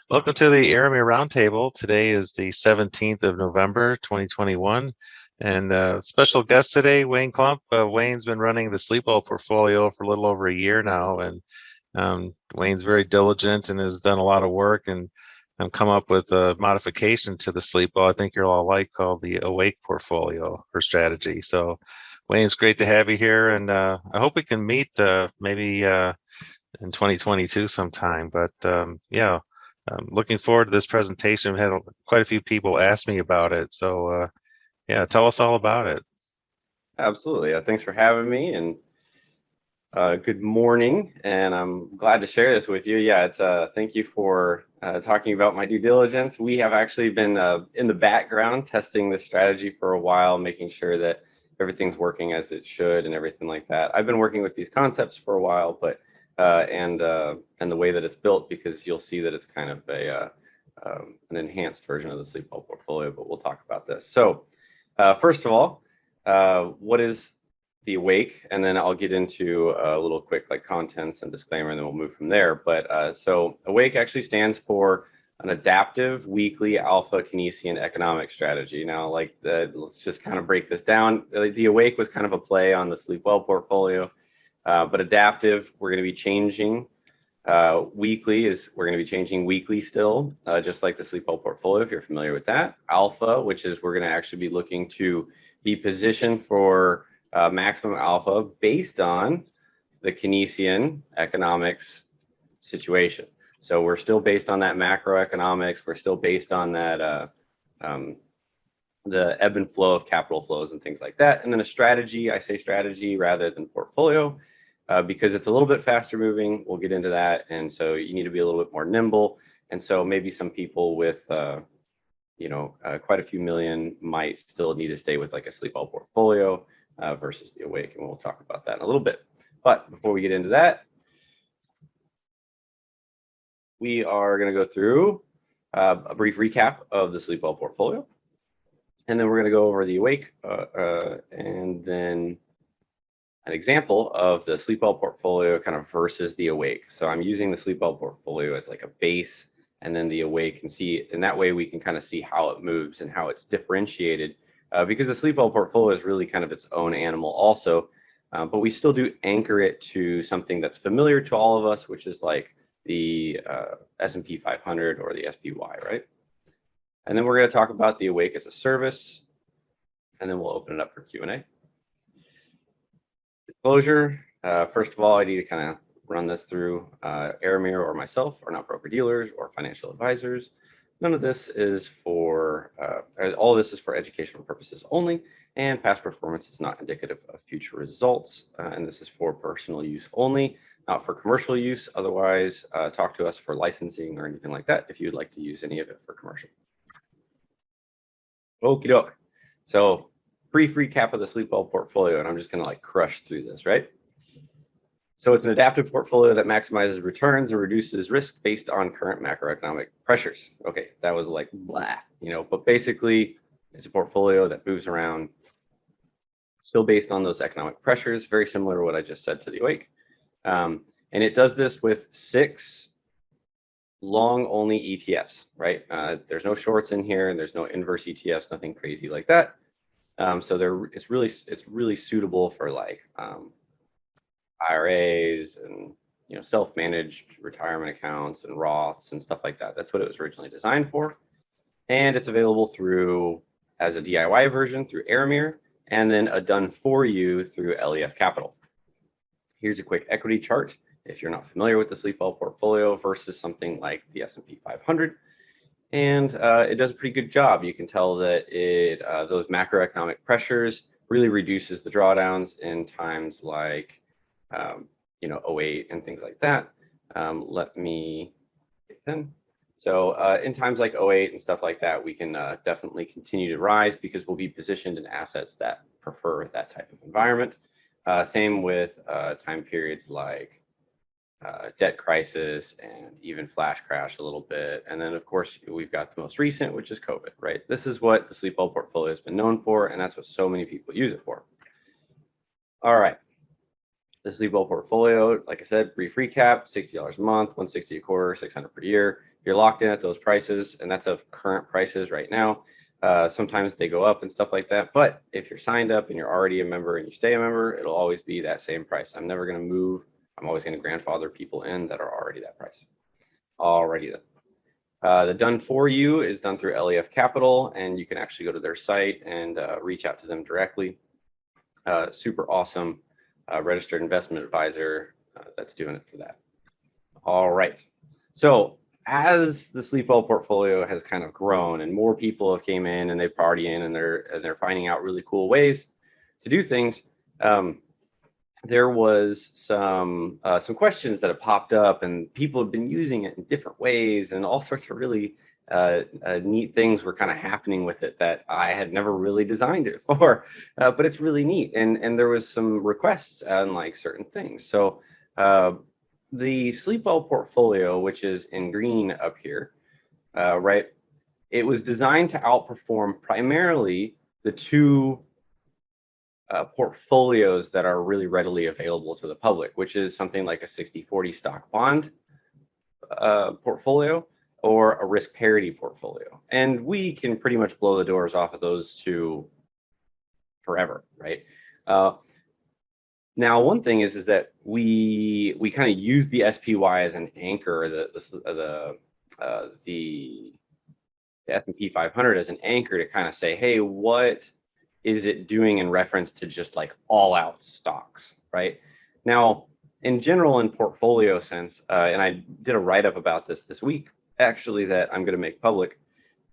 Welcome to the A.W.A.K.E Roundtable. Today is the 17th of November, 2021. And special guest today, Wayne Klump. Wayne's been running the Sleepwell portfolio for a little over a year now. And Wayne's very diligent and has done a lot of work and come up with a modification to the Sleepwell I think you're all like, called the A.W.A.K.E portfolio or strategy. So Wayne, it's great to have you here. And I hope we can meet maybe in 2022 sometime. But yeah. Looking forward to this presentation. We've had quite a few people ask me about it. So yeah, tell us all about it. Absolutely. Thanks for having me, and good morning. And I'm glad to share this with you. Yeah, it's thank you for talking about my due diligence. We have actually been in the background testing this strategy for a while, making sure that everything's working as it should and everything like that. I've been working with these concepts for a while, but and the way that it's built, because you'll see that it's kind of an enhanced version of the Sleepwell portfolio, but we'll talk about this. So first of all, what is the A.W.A.K.E? And then I'll get into a little quick like contents and disclaimer, and then we'll move from there. But so A.W.A.K.E actually stands for an adaptive weekly alpha Keynesian economic strategy. Now, like let's just kind of break this down. The A.W.A.K.E was kind of a play on the Sleepwell portfolio. But adaptive, we're going to be changing weekly. We're going to be changing weekly still, just like the Sleepwell portfolio, if you're familiar with that. Alpha, which is we're going to actually be looking to be positioned for maximum alpha based on the Keynesian economics situation. So we're still based on that macroeconomics. We're still based on that the ebb and flow of capital flows and things like that. And then a strategy, I say strategy rather than portfolio, because it's a little bit faster moving. We'll get into that. And so you need to be a little bit more nimble. And so maybe some people with, quite a few million might still need to stay with like a Sleepwell portfolio versus the A.W.A.K.E. And we'll talk about that in a little bit. But before we get into that, we are going to go through a brief recap of the Sleepwell portfolio. And then we're going to go over the A.W.A.K.E and then an example of the Sleepwell portfolio kind of versus the A.W.A.K.E. So I'm using the Sleepwell portfolio as like a base, and then the A.W.A.K.E can see, and that way we can kind of see how it moves and how it's differentiated, because the Sleepwell portfolio is really kind of its own animal also, but we still do anchor it to something that's familiar to all of us, which is like the S&P 500 or the SPY, right? And then we're going to talk about the A.W.A.K.E as a service, and then we'll open it up for Q&A. Disclosure. First of all, I need to kind of run this through A.W.A.K.E or myself are not broker dealers or financial advisors. None of this is for, all of this is for educational purposes only, and past performance is not indicative of future results. And this is for personal use only, not for commercial use. Otherwise, talk to us for licensing or anything like that if you'd like to use any of it for commercial. Okie doke. So brief recap of the Sleepwell portfolio, and I'm just going to like crush through this, right? So it's an adaptive portfolio that maximizes returns and reduces risk based on current macroeconomic pressures. Okay, that was like blah, but basically it's a portfolio that moves around, still based on those economic pressures, very similar to what I just said to the A.W.A.K.E. And it does this with 6 long only ETFs, right? There's no shorts in here, and there's no inverse ETFs, nothing crazy like that. So it's really suitable for like IRAs and self-managed retirement accounts and Roths and stuff like that. That's what it was originally designed for, and it's available as a DIY version through A.W.A.K.E, and then a done for you through LEF Capital. Here's a quick equity chart if you're not familiar with the Sleepwell portfolio versus something like the S&P 500. And it does a pretty good job. You can tell that those macroeconomic pressures really reduces the drawdowns in times like, 08 and things like that. Let me get them. So in times like 08 and stuff like that, we can definitely continue to rise because we'll be positioned in assets that prefer that type of environment. Same with time periods like debt crisis and even flash crash a little bit. And then, of course, we've got the most recent, which is COVID, right? This is what the Sleepwell portfolio has been known for, and that's what so many people use it for. All right. The Sleepwell portfolio, like I said, brief recap, $60 a month, $160 a quarter, $600 per year. You're locked in at those prices, and that's of current prices right now. Sometimes they go up and stuff like that. But if you're signed up and you're already a member and you stay a member, it'll always be that same price. I'm never going to move. I'm always going to grandfather people in that are already that price. Already then. The done for you is done through LEF Capital, and you can actually go to their site and reach out to them directly. Super awesome registered investment advisor that's doing it for that. All right. So as the Sleepwell portfolio has kind of grown and more people have came in and they've party in and they're finding out really cool ways to do things, there was some questions that have popped up, and people have been using it in different ways, and all sorts of really neat things were kind of happening with it that I had never really designed it for, but it's really neat. And there was some requests on like certain things. So the Sleepwell portfolio, which is in green up here, right? It was designed to outperform primarily the two portfolios that are really readily available to the public, which is something like a 60-40 stock bond portfolio or a risk parity portfolio. And we can pretty much blow the doors off of those two forever, right? Now, one thing is that we kind of use the SPY as an anchor, the S&P 500 as an anchor to kind of say, hey, what is it doing in reference to just like all out stocks, right? Now, in general, in portfolio sense, and I did a write-up about this week, actually, that I'm going to make public,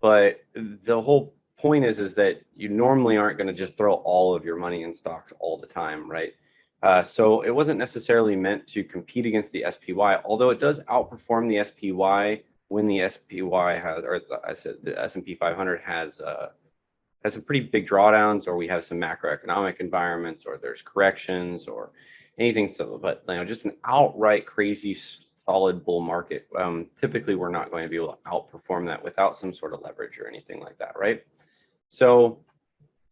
but the whole point is that you normally aren't going to just throw all of your money in stocks all the time, right? So it wasn't necessarily meant to compete against the SPY, although it does outperform the SPY when the SPY has, or I said the S&P 500 has some pretty big drawdowns, or we have some macroeconomic environments, or there's corrections, or anything. So, but just an outright crazy solid bull market. Typically, we're not going to be able to outperform that without some sort of leverage or anything like that, right? So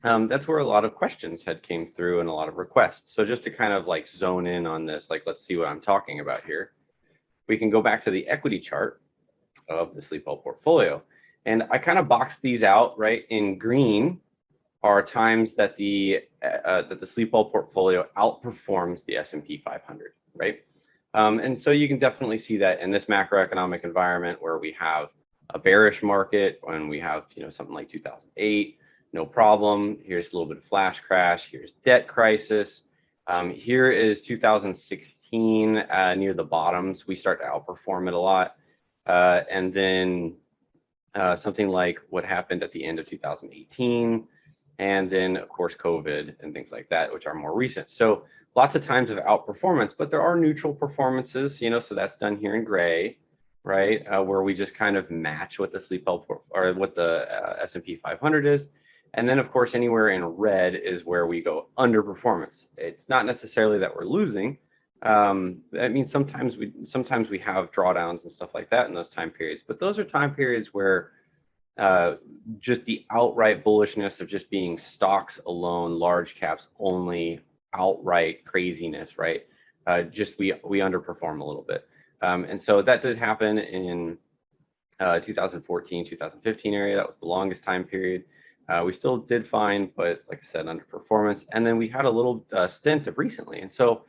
that's where a lot of questions had came through and a lot of requests. So just to kind of like zone in on this, like let's see what I'm talking about here. We can go back to the equity chart of the Sleepwell portfolio. And I kind of boxed these out, right? In green are times that the Sleepwell portfolio outperforms the S&P 500, right? And so you can definitely see that in this macroeconomic environment where we have a bearish market, when we have something like 2008, no problem. Here's a little bit of flash crash. Here's debt crisis. Here is 2016 near the bottoms. We start to outperform it a lot, and then something like what happened at the end of 2018, and then of course COVID and things like that, which are more recent. So lots of times of outperformance, but there are neutral performances, so that's done here in gray, right? Where we just kind of match what the Sleepwell or what the S&P 500 is. And then of course anywhere in red is where we go underperformance. It's not necessarily that we're losing. I mean, sometimes we have drawdowns and stuff like that in those time periods, but those are time periods where just the outright bullishness of just being stocks alone, large caps only, outright craziness, right? Just we underperform a little bit. And so that did happen in 2014, 2015 area. That was the longest time period. We still did fine, but like I said, underperformance. And then we had a little stint of recently. And so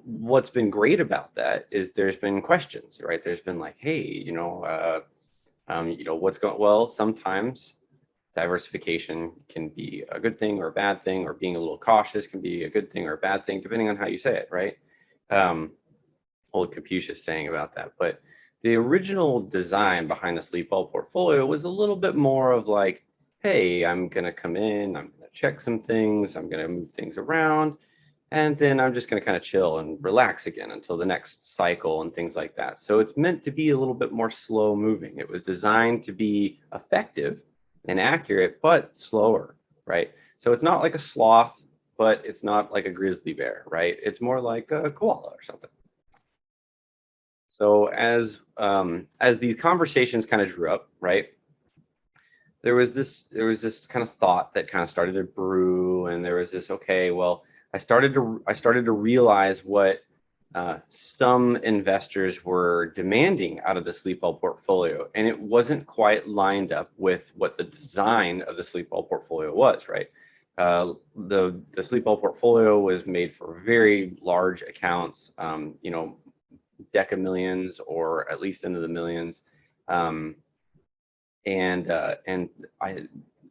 what's been great about that is there's been questions, right? There's been like, hey, what's going well. Sometimes diversification can be a good thing or a bad thing, or being a little cautious can be a good thing or a bad thing, depending on how you say it, right? Old Confucius saying about that. But the original design behind the Sleepwell portfolio was a little bit more of like, hey, I'm going to come in, I'm going to check some things, I'm going to move things around, and then I'm just going to kind of chill and relax again until the next cycle and things like that. So it's meant to be a little bit more slow moving. It was designed to be effective and accurate, but slower, right? So it's not like a sloth, but it's not like a grizzly bear, right? It's more like a koala or something. So as these conversations kind of drew up, right, there was this kind of thought that kind of started to brew, and there was this, okay, well, I started to realize what some investors were demanding out of the Sleepwell portfolio, and it wasn't quite lined up with what the design of the Sleepwell portfolio was, right? The Sleepwell portfolio was made for very large accounts, you know, deca millions or at least into the millions. And a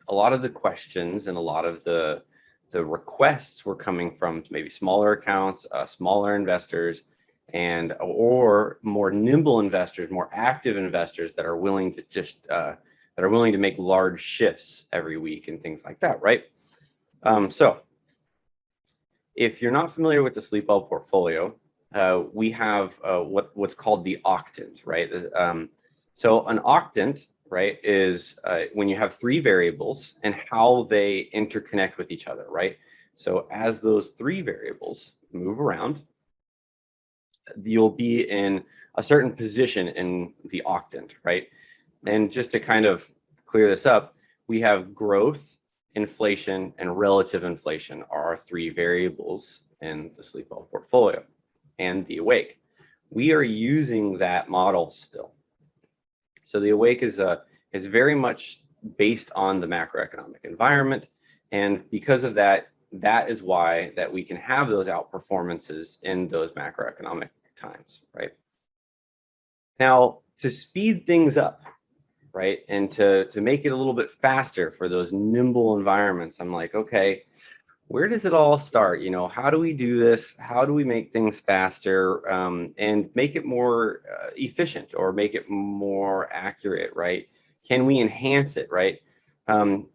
lot of the questions and a lot of the requests were coming from maybe smaller accounts, smaller investors, and or more nimble investors, more active investors that are willing to just that are willing to make large shifts every week and things like that, right? So if you're not familiar with the Sleepwell portfolio, we have what's called the octant, right? So an octant, right, is when you have three variables and how they interconnect with each other, right? So as those three variables move around, you'll be in a certain position in the octant, right? And just to kind of clear this up, we have growth, inflation, and relative inflation are our three variables in the Sleepwell portfolio and the A.W.A.K.E. We are using that model still. So the A.W.A.K.E is very much based on the macroeconomic environment, and because of that, that is why that we can have those outperformances in those macroeconomic times, right? Now, to speed things up, right, and to make it a little bit faster for those nimble environments, I'm like, okay, where does it all start? You know, how do we do this? How do we make things faster and make it more efficient or make it more accurate, right? Can we enhance it, right? Can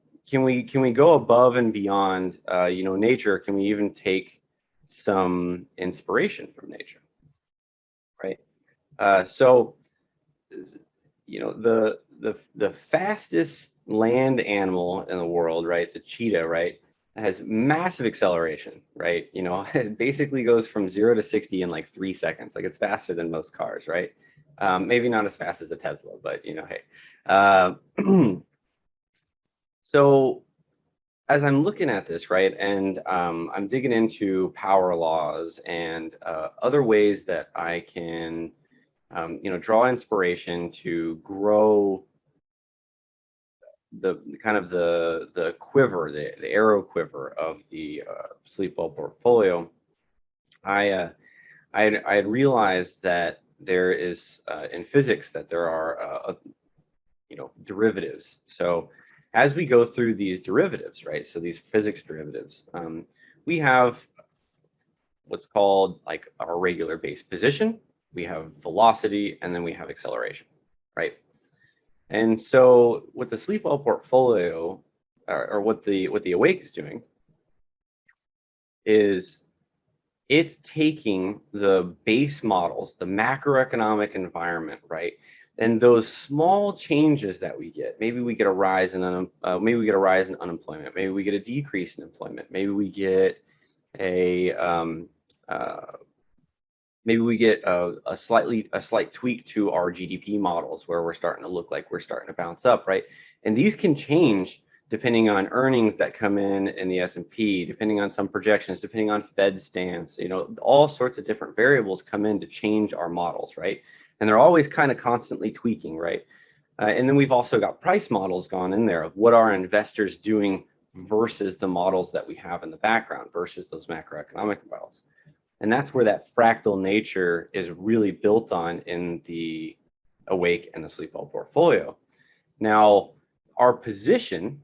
we go above and beyond, you know, nature? Can we even take some inspiration from nature, right? So, you know, the fastest land animal in the world, right? The cheetah, right? Has massive acceleration, right? You know, it basically goes from 0 to 60 in like 3 seconds. Like it's faster than most cars, right? Maybe not as fast as a Tesla, but you know, hey. So as I'm looking at this, right, and I'm digging into power laws and other ways that I can, you know, draw inspiration to grow the kind of the quiver, the arrow quiver of the Sleepwell portfolio, I had realized that there is in physics that there are you know, derivatives. So as we go through these derivatives, right? So these physics derivatives, we have what's called like our regular base position, we have velocity, and then we have acceleration, right? And so what the Sleepwell portfolio, or what the A.W.A.K.E is doing, is it's taking the base models, the macroeconomic environment, right? And those small changes that we get, maybe we get a rise in maybe we get a rise in unemployment, maybe we get a decrease in employment, maybe we get a slight tweak to our GDP models where we're starting to look like we're starting to bounce up, right? And these can change depending on earnings that come in the S&P, depending on some projections, depending on Fed stance, you know, all sorts of different variables come in to change our models, right? And they're always kind of constantly tweaking, right? And then we've also got price models gone in there of what are investors doing versus the models that we have in the background versus those macroeconomic models. And that's where that fractal nature is really built on in the A.W.A.K.E and the Sleepwell portfolio. Now, our position,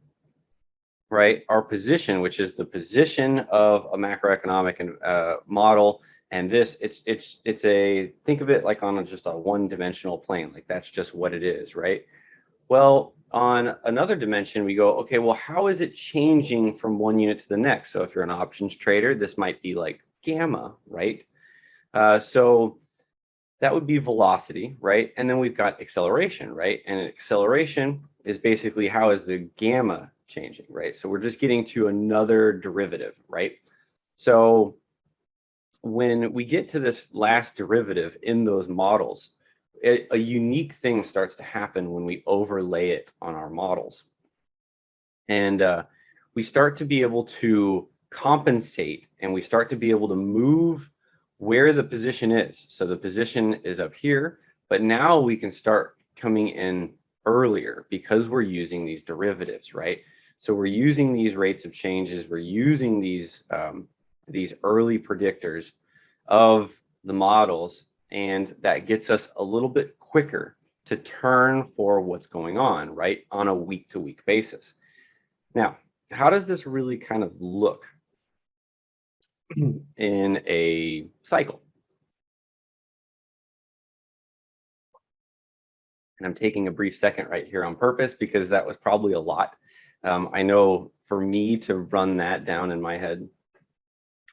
right? Our position, which is the position of a macroeconomic model, and this, it's a, think of it like on just a one-dimensional plane, like that's just what it is, right? Well, on another dimension, we go, okay, well, how is it changing from one unit to the next? So if you're an options trader, this might be like gamma, right? So that would be velocity, right? And then we've got acceleration, right? And acceleration is basically how is the gamma changing, right? So we're just getting to another derivative, right? So when we get to this last derivative in those models, a unique thing starts to happen when we overlay it on our models. And we start to be able to compensate and we start to be able to move where the position is. So the position is up here, but now we can start coming in earlier because we're using these derivatives, right? So we're using these rates of changes, we're using these early predictors of the models, and that gets us a little bit quicker to turn for what's going on, right, on a week-to-week basis. Now, how does this really kind of look in a cycle? And I'm taking a brief second right here on purpose because that was probably a lot. I know for me to run that down in my head,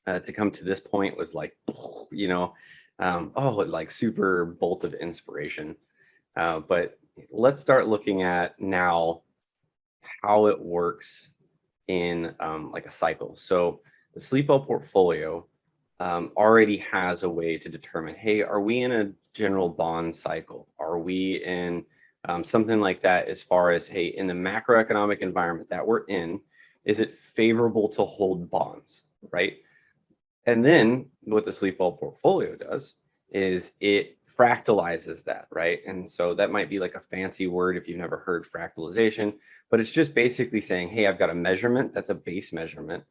to come to this point was like, you know, like super bolt of inspiration. But let's start looking at now how it works in like a cycle. So the Sleepwell portfolio already has a way to determine, hey, are we in a general bond cycle? Are we in something like that as far as, hey, in the macroeconomic environment that we're in, is it favorable to hold bonds, right? And then what the Sleepwell portfolio does is it fractalizes that, right? And so that might be like a fancy word if you've never heard fractalization, but it's just basically saying, hey, I've got a measurement that's a base measurement.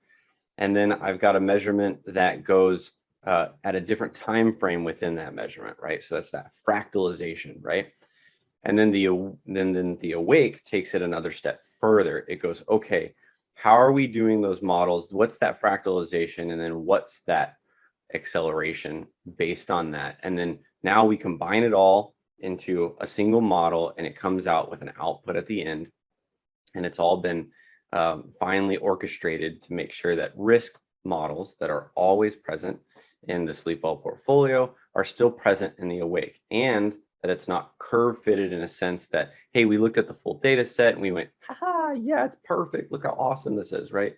And then I've got a measurement that goes at a different time frame within that measurement, right? So that's that fractalization, right? And then the A.W.A.K.E takes it another step further. It goes, okay, how are we doing those models? What's that fractalization? And then what's that acceleration based on that? And then now we combine it all into a single model and it comes out with an output at the end. And it's all been finally orchestrated to make sure that risk models that are always present in the Sleepwell portfolio are still present in the A.W.A.K.E, and that it's not curve fitted in a sense that, hey, we looked at the full data set and we went, haha, yeah, it's perfect. Look how awesome this is, right?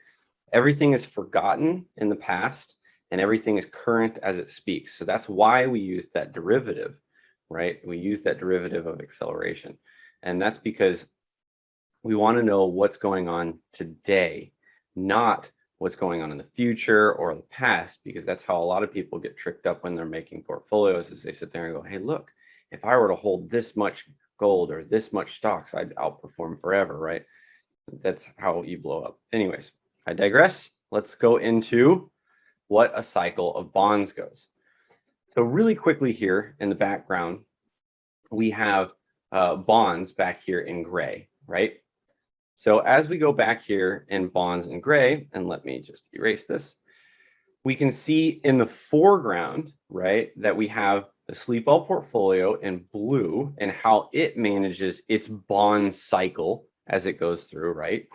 Everything is forgotten in the past and everything is current as it speaks. So that's why we use that derivative, right? We use that derivative of acceleration. And that's because we want to know what's going on today, not what's going on in the future or the past, because that's how a lot of people get tricked up when they're making portfolios, is they sit there and go, hey, look, if I were to hold this much gold or this much stocks, I'd outperform forever, right? That's how you blow up. Anyways, I digress. Let's go into what a cycle of bonds goes. So really quickly here in the background, we have bonds back here in gray, right? So as we go back here in bonds in gray, and let me just erase this, we can see in the foreground, right, that we have the Sleepwell portfolio in blue and how it manages its bond cycle as it goes through, right?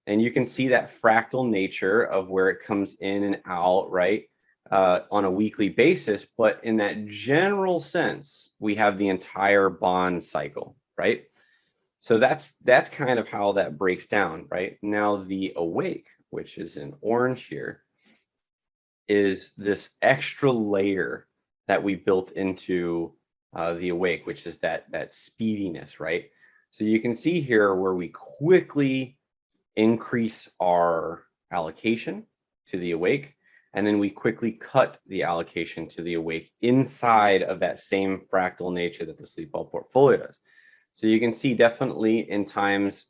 And you can see that fractal nature of where it comes in and out, right, on a weekly basis. But in that general sense, we have the entire bond cycle, right? So that's kind of how that breaks down, right? Now the A.W.A.K.E, which is in orange here, is this extra layer that we built into the A.W.A.K.E, which is that speediness, right? So you can see here where we quickly increase our allocation to the A.W.A.K.E, and then we quickly cut the allocation to the A.W.A.K.E inside of that same fractal nature that the Sleepwell portfolio does. So you can see definitely in times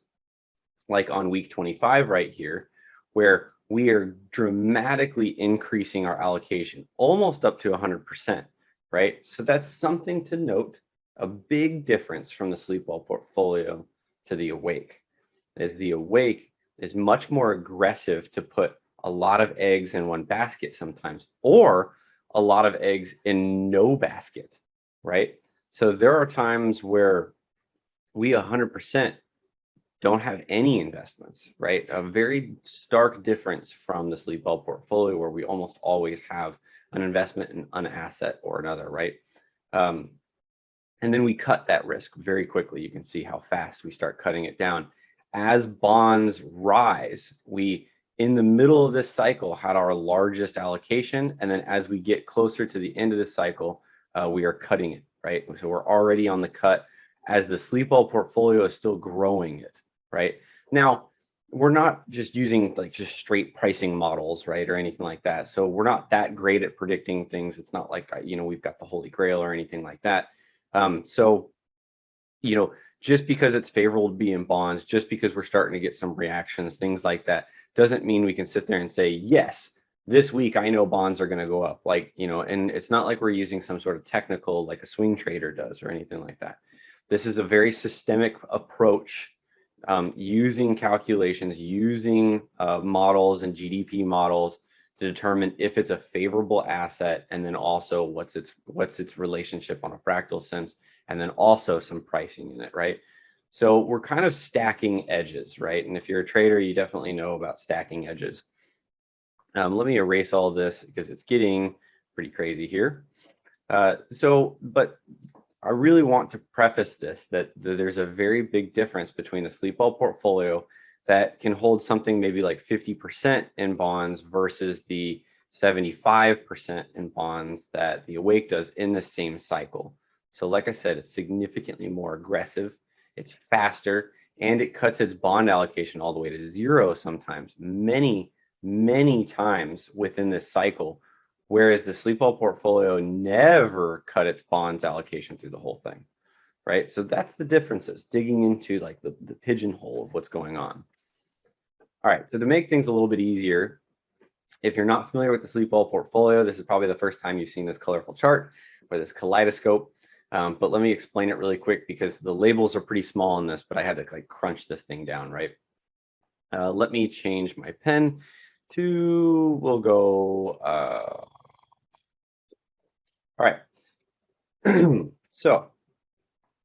like on week 25 right here, where we are dramatically increasing our allocation, almost up to 100%, right? So that's something to note, a big difference from the Sleepwell portfolio to the A.W.A.K.E. As the A.W.A.K.E is much more aggressive to put a lot of eggs in one basket sometimes, or a lot of eggs in no basket, right? So there are times where we 100% don't have any investments, right? A very stark difference from the Sleepwell portfolio where we almost always have an investment in an asset or another, right? And then we cut that risk very quickly. You can see how fast we start cutting it down. As bonds rise, we, in the middle of this cycle, had our largest allocation. And then as we get closer to the end of the cycle, we are cutting it, right? So we're already on the cut as the Sleepwell portfolio is still growing it, right? Now, we're not just using like just straight pricing models, right, or anything like that. So we're not that great at predicting things. It's not like, we've got the holy grail or anything like that. So, just because it's favorable to be in bonds, just because we're starting to get some reactions, things like that, doesn't mean we can sit there and say, yes, this week I know bonds are going to go up. Like, and it's not like we're using some sort of technical, like a swing trader does or anything like that. This is a very systemic approach, using calculations, using models and GDP models to determine if it's a favorable asset, and then also what's its relationship on a fractal sense, and then also some pricing in it, right? So we're kind of stacking edges, right? And if you're a trader, you definitely know about stacking edges. Let me erase all of this because it's getting pretty crazy here. But I really want to preface this that there's a very big difference between a Sleepwell portfolio that can hold something maybe like 50% in bonds versus the 75% in bonds that the A.W.A.K.E does in the same cycle. So like I said, it's significantly more aggressive, it's faster, and it cuts its bond allocation all the way to zero sometimes, many times within this cycle, whereas the Sleepwell portfolio never cut its bonds allocation through the whole thing, right? So that's the differences, digging into like the pigeonhole of what's going on. All right, so to make things a little bit easier, if you're not familiar with the Sleepwell portfolio, this is probably the first time you've seen this colorful chart or this kaleidoscope. But let me explain it really quick because the labels are pretty small in this, but I had to like crunch this thing down, right? Let me change my pen to, we'll go, all right. So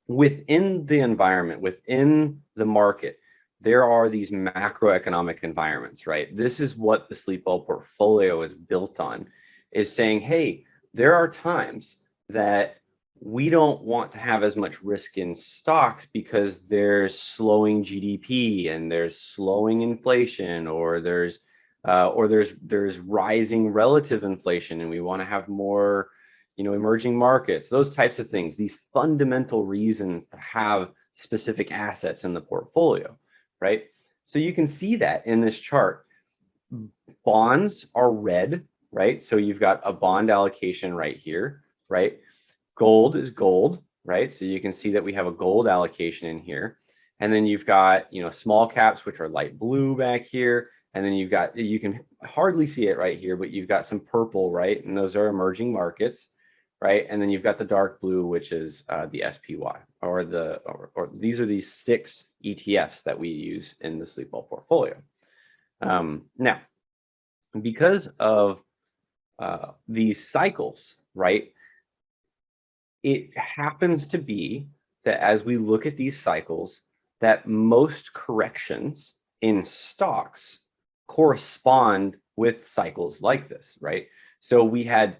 within the environment, within the market, there are these macroeconomic environments, right? This is what the Sleepwell portfolio is built on, is saying, hey, there are times that we don't want to have as much risk in stocks because there's slowing GDP and there's slowing inflation, or there's rising relative inflation, and we want to have more emerging markets, those types of things, these fundamental reasons to have specific assets in the portfolio, right? So you can see that in this chart. Bonds are red, right? So you've got a bond allocation right here, right? Gold is gold, right? So you can see that we have a gold allocation in here. And then you've got, small caps, which are light blue back here. And then you've got, you can hardly see it right here, but you've got some purple, right? And those are emerging markets, right? And then you've got the dark blue, which is the SPY, or these are these 6 ETFs that we use in the Sleepwell portfolio. Now, because of these cycles, right, it happens to be that as we look at these cycles, that most corrections in stocks correspond with cycles like this, right? So we had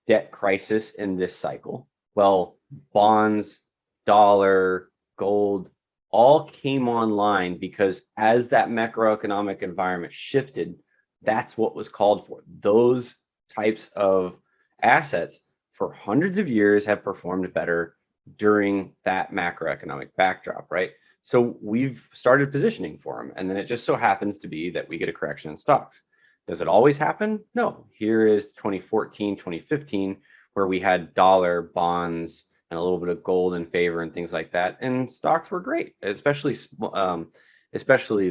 debt crisis in this cycle. Well, bonds, dollar, gold, all came online because as that macroeconomic environment shifted, that's what was called for. Those types of assets for hundreds of years have performed better during that macroeconomic backdrop, right? So we've started positioning for them, and then it just so happens to be that we get a correction in stocks. Does it always happen? No. Here is 2014, 2015, where we had dollar, bonds, and a little bit of gold in favor and things like that. And stocks were great, especially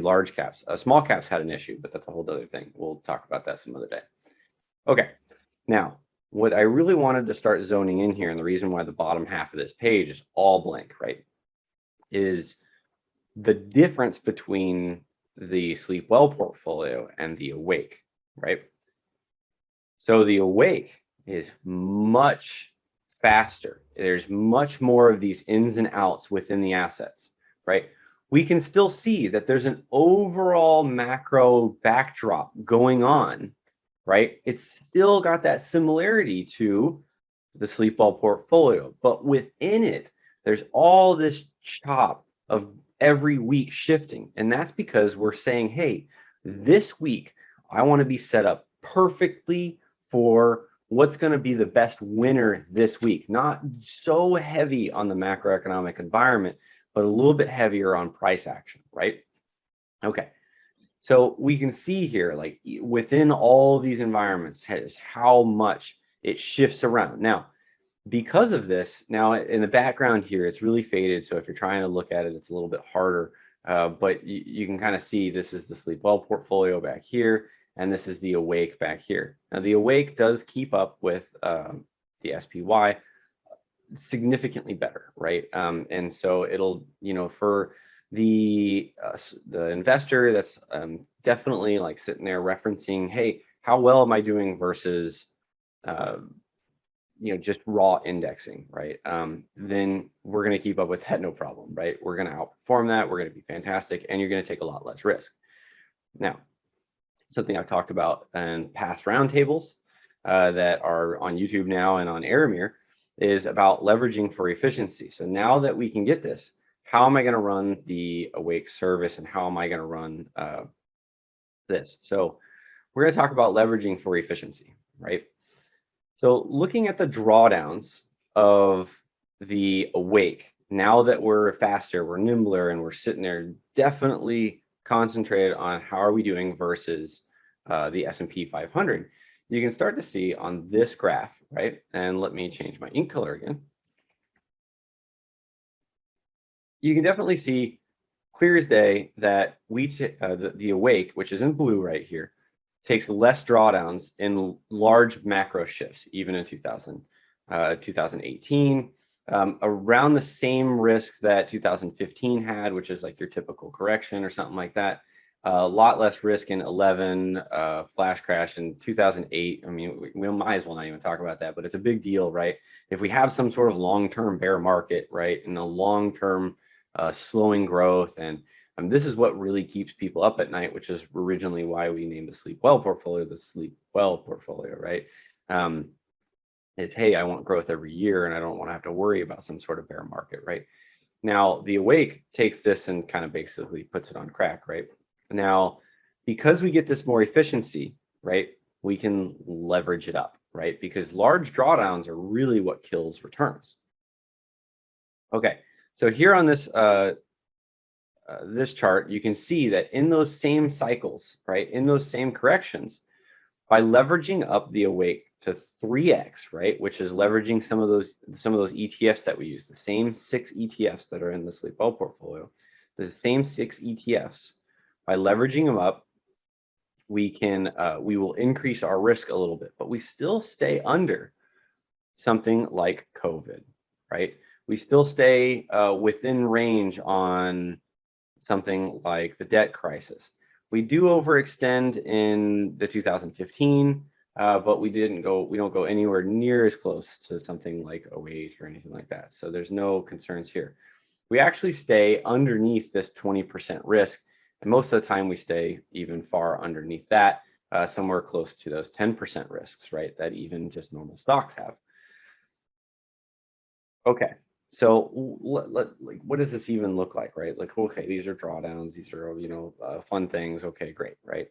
large caps. Small caps had an issue, but that's a whole other thing. We'll talk about that some other day. Okay. Now, what I really wanted to start zoning in here, and the reason why the bottom half of this page is all blank, right, is the difference between the Sleepwell portfolio and the A.W.A.K.E, right? So the A.W.A.K.E is much faster. There's much more of these ins and outs within the assets, right? We can still see that there's an overall macro backdrop going on, right? It's still got that similarity to the Sleepwell portfolio, but within it, there's all this chop of every week shifting. And that's because we're saying, hey, this week, I want to be set up perfectly for what's going to be the best winner this week. Not so heavy on the macroeconomic environment, but a little bit heavier on price action, right? Okay. So we can see here, like within all these environments, how much it shifts around. Now, because of this, now in the background here, it's really faded. So if you're trying to look at it, it's a little bit harder. But you can kind of see this is the Sleepwell portfolio back here, and this is the A.W.A.K.E back here. Now the A.W.A.K.E does keep up with the SPY significantly better, right? And so it'll, for the investor that's definitely like sitting there referencing, hey, how well am I doing versus just raw indexing, right? Then we're going to keep up with that, no problem, right? We're going to outperform that. We're going to be fantastic, and you're going to take a lot less risk. Now, something I've talked about in past roundtables that are on YouTube now and on Aramir is about leveraging for efficiency. So now that we can get this, how am I going to run the A.W.A.K.E service, and how am I going to run this? So we're going to talk about leveraging for efficiency, right? So looking at the drawdowns of the A.W.A.K.E, now that we're faster, we're nimbler, and we're sitting there definitely concentrated on how are we doing versus the S&P 500, you can start to see on this graph, right? And let me change my ink color again. You can definitely see clear as day that the A.W.A.K.E, which is in blue right here, takes less drawdowns in large macro shifts, even in 2018, around the same risk that 2015 had, which is like your typical correction or something like that. A lot less risk in 11, flash crash in 2008. I mean, we might as well not even talk about that, but it's a big deal, right? If we have some sort of long-term bear market, right, and a long-term slowing growth, and this is what really keeps people up at night, which is originally why we named the Sleepwell portfolio the Sleepwell portfolio, right? Is, hey, I want growth every year, and I don't want to have to worry about some sort of bear market, right? Now, the A.W.A.K.E takes this and kind of basically puts it on crack, right? Now, because we get this more efficiency, right, we can leverage it up, right? Because large drawdowns are really what kills returns. Okay, so here on this this chart, you can see that in those same cycles, right, in those same corrections, by leveraging up the A.W.A.K.E to 3x, right, which is leveraging some of those ETFs that we use, the same 6 ETFs that are in the Sleepwell portfolio, the same 6 ETFs. By leveraging them up, we will increase our risk a little bit, but we still stay under something like COVID, right? We still stay within range on something like the debt crisis. We do overextend in the 2015, but we don't go anywhere near as close to something like 08 or anything like that. So there's no concerns here. We actually stay underneath this 20% risk. And most of the time we stay even far underneath that, somewhere close to those 10% risks, right? That even just normal stocks have. Okay. So like, what does this even look like, right? Like, okay, these are drawdowns. These are, fun things. Okay, great, right?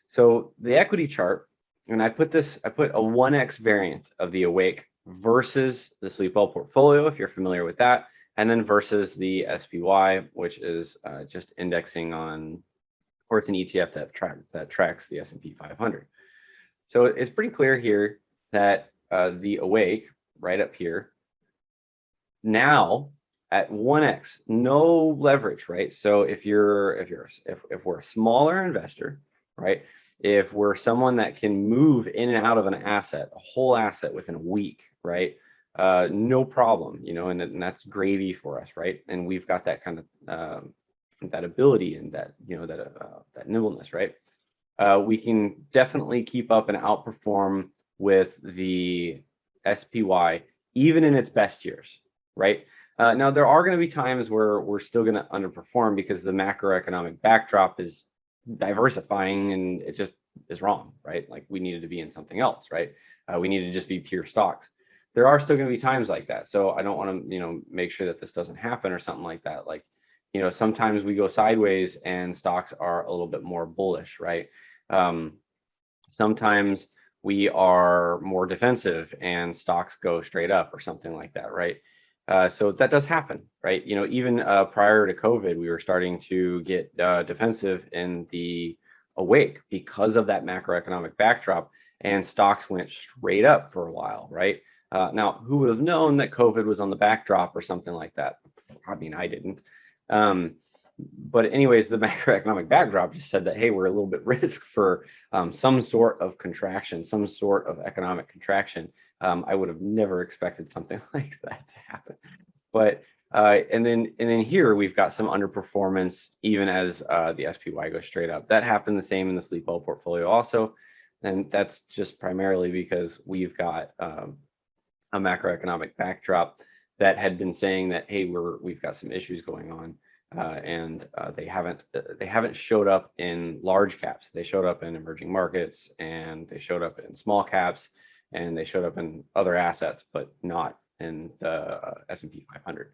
So the equity chart, and I put a 1x variant of the A.W.A.K.E versus the Sleepwell portfolio, if you're familiar with that, and then versus the SPY, which is just indexing on, or it's an ETF that tracks the S&P 500. So it's pretty clear here that the A.W.A.K.E right up here, now at 1x, no leverage, right? So if we're a smaller investor, right? If we're someone that can move in and out of an asset, a whole asset within a week, right? No problem, and that's gravy for us, right? And we've got that kind of that ability and that that nimbleness, right? We can definitely keep up and outperform with the SPY even in its best years, right? Now, there are going to be times where we're still going to underperform because the macroeconomic backdrop is diversifying and it just is wrong, right? Like we needed to be in something else, right? We need to just be pure stocks. There are still going to be times like that. So I don't want to, make sure that this doesn't happen or something like that. Like, sometimes we go sideways and stocks are a little bit more bullish, right? Sometimes we are more defensive and stocks go straight up or something like that, right? So that does happen, right? Even prior to COVID, we were starting to get defensive in the A.W.A.K.E because of that macroeconomic backdrop, and stocks went straight up for a while, right? Now, who would have known that COVID was on the backdrop or something like that? I mean, I didn't. But anyways, the macroeconomic backdrop just said that, hey, we're a little bit risk for some sort of contraction, some sort of economic contraction. I would have never expected something like that to happen. But and then here we've got some underperformance even as the SPY goes straight up. That happened the same in the Sleepwell portfolio also, and that's just primarily because we've got a macroeconomic backdrop that had been saying that, hey, we've got some issues going on, and they haven't showed up in large caps. They showed up in emerging markets, and they showed up in small caps, and they showed up in other assets, but not in the S&P 500.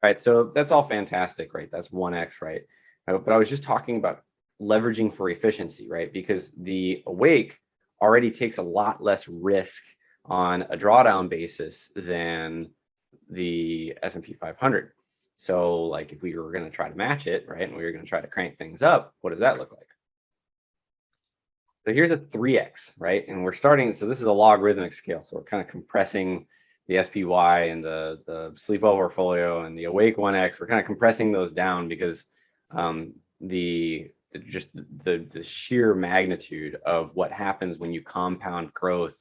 All right, so that's all fantastic, right? That's 1x, right? But I was just talking about leveraging for efficiency, right? Because the A.W.A.K.E already takes a lot less risk on a drawdown basis than the S&P 500. So like if we were going to try to match it, right, and we were going to try to crank things up, what does that look like? So here's a 3x, right? And we're starting, so this is a logarithmic scale. So we're kind of compressing the SPY and the Sleepwell portfolio and the A.W.A.K.E 1x. We're kind of compressing those down because the sheer magnitude of what happens when you compound growth,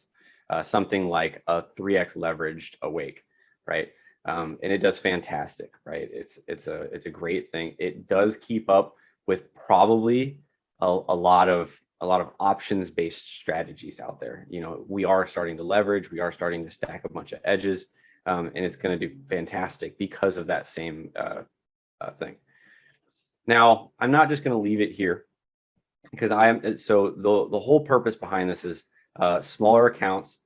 something like a 3x leveraged A.W.A.K.E, right? And it does fantastic, right? It's a great thing. It does keep up with probably a lot of options-based strategies out there. You know, we are starting to leverage, we are starting to stack a bunch of edges, and it's going to do fantastic because of that same thing. Now, I'm not just going to leave it here because so the whole purpose behind this is smaller accounts,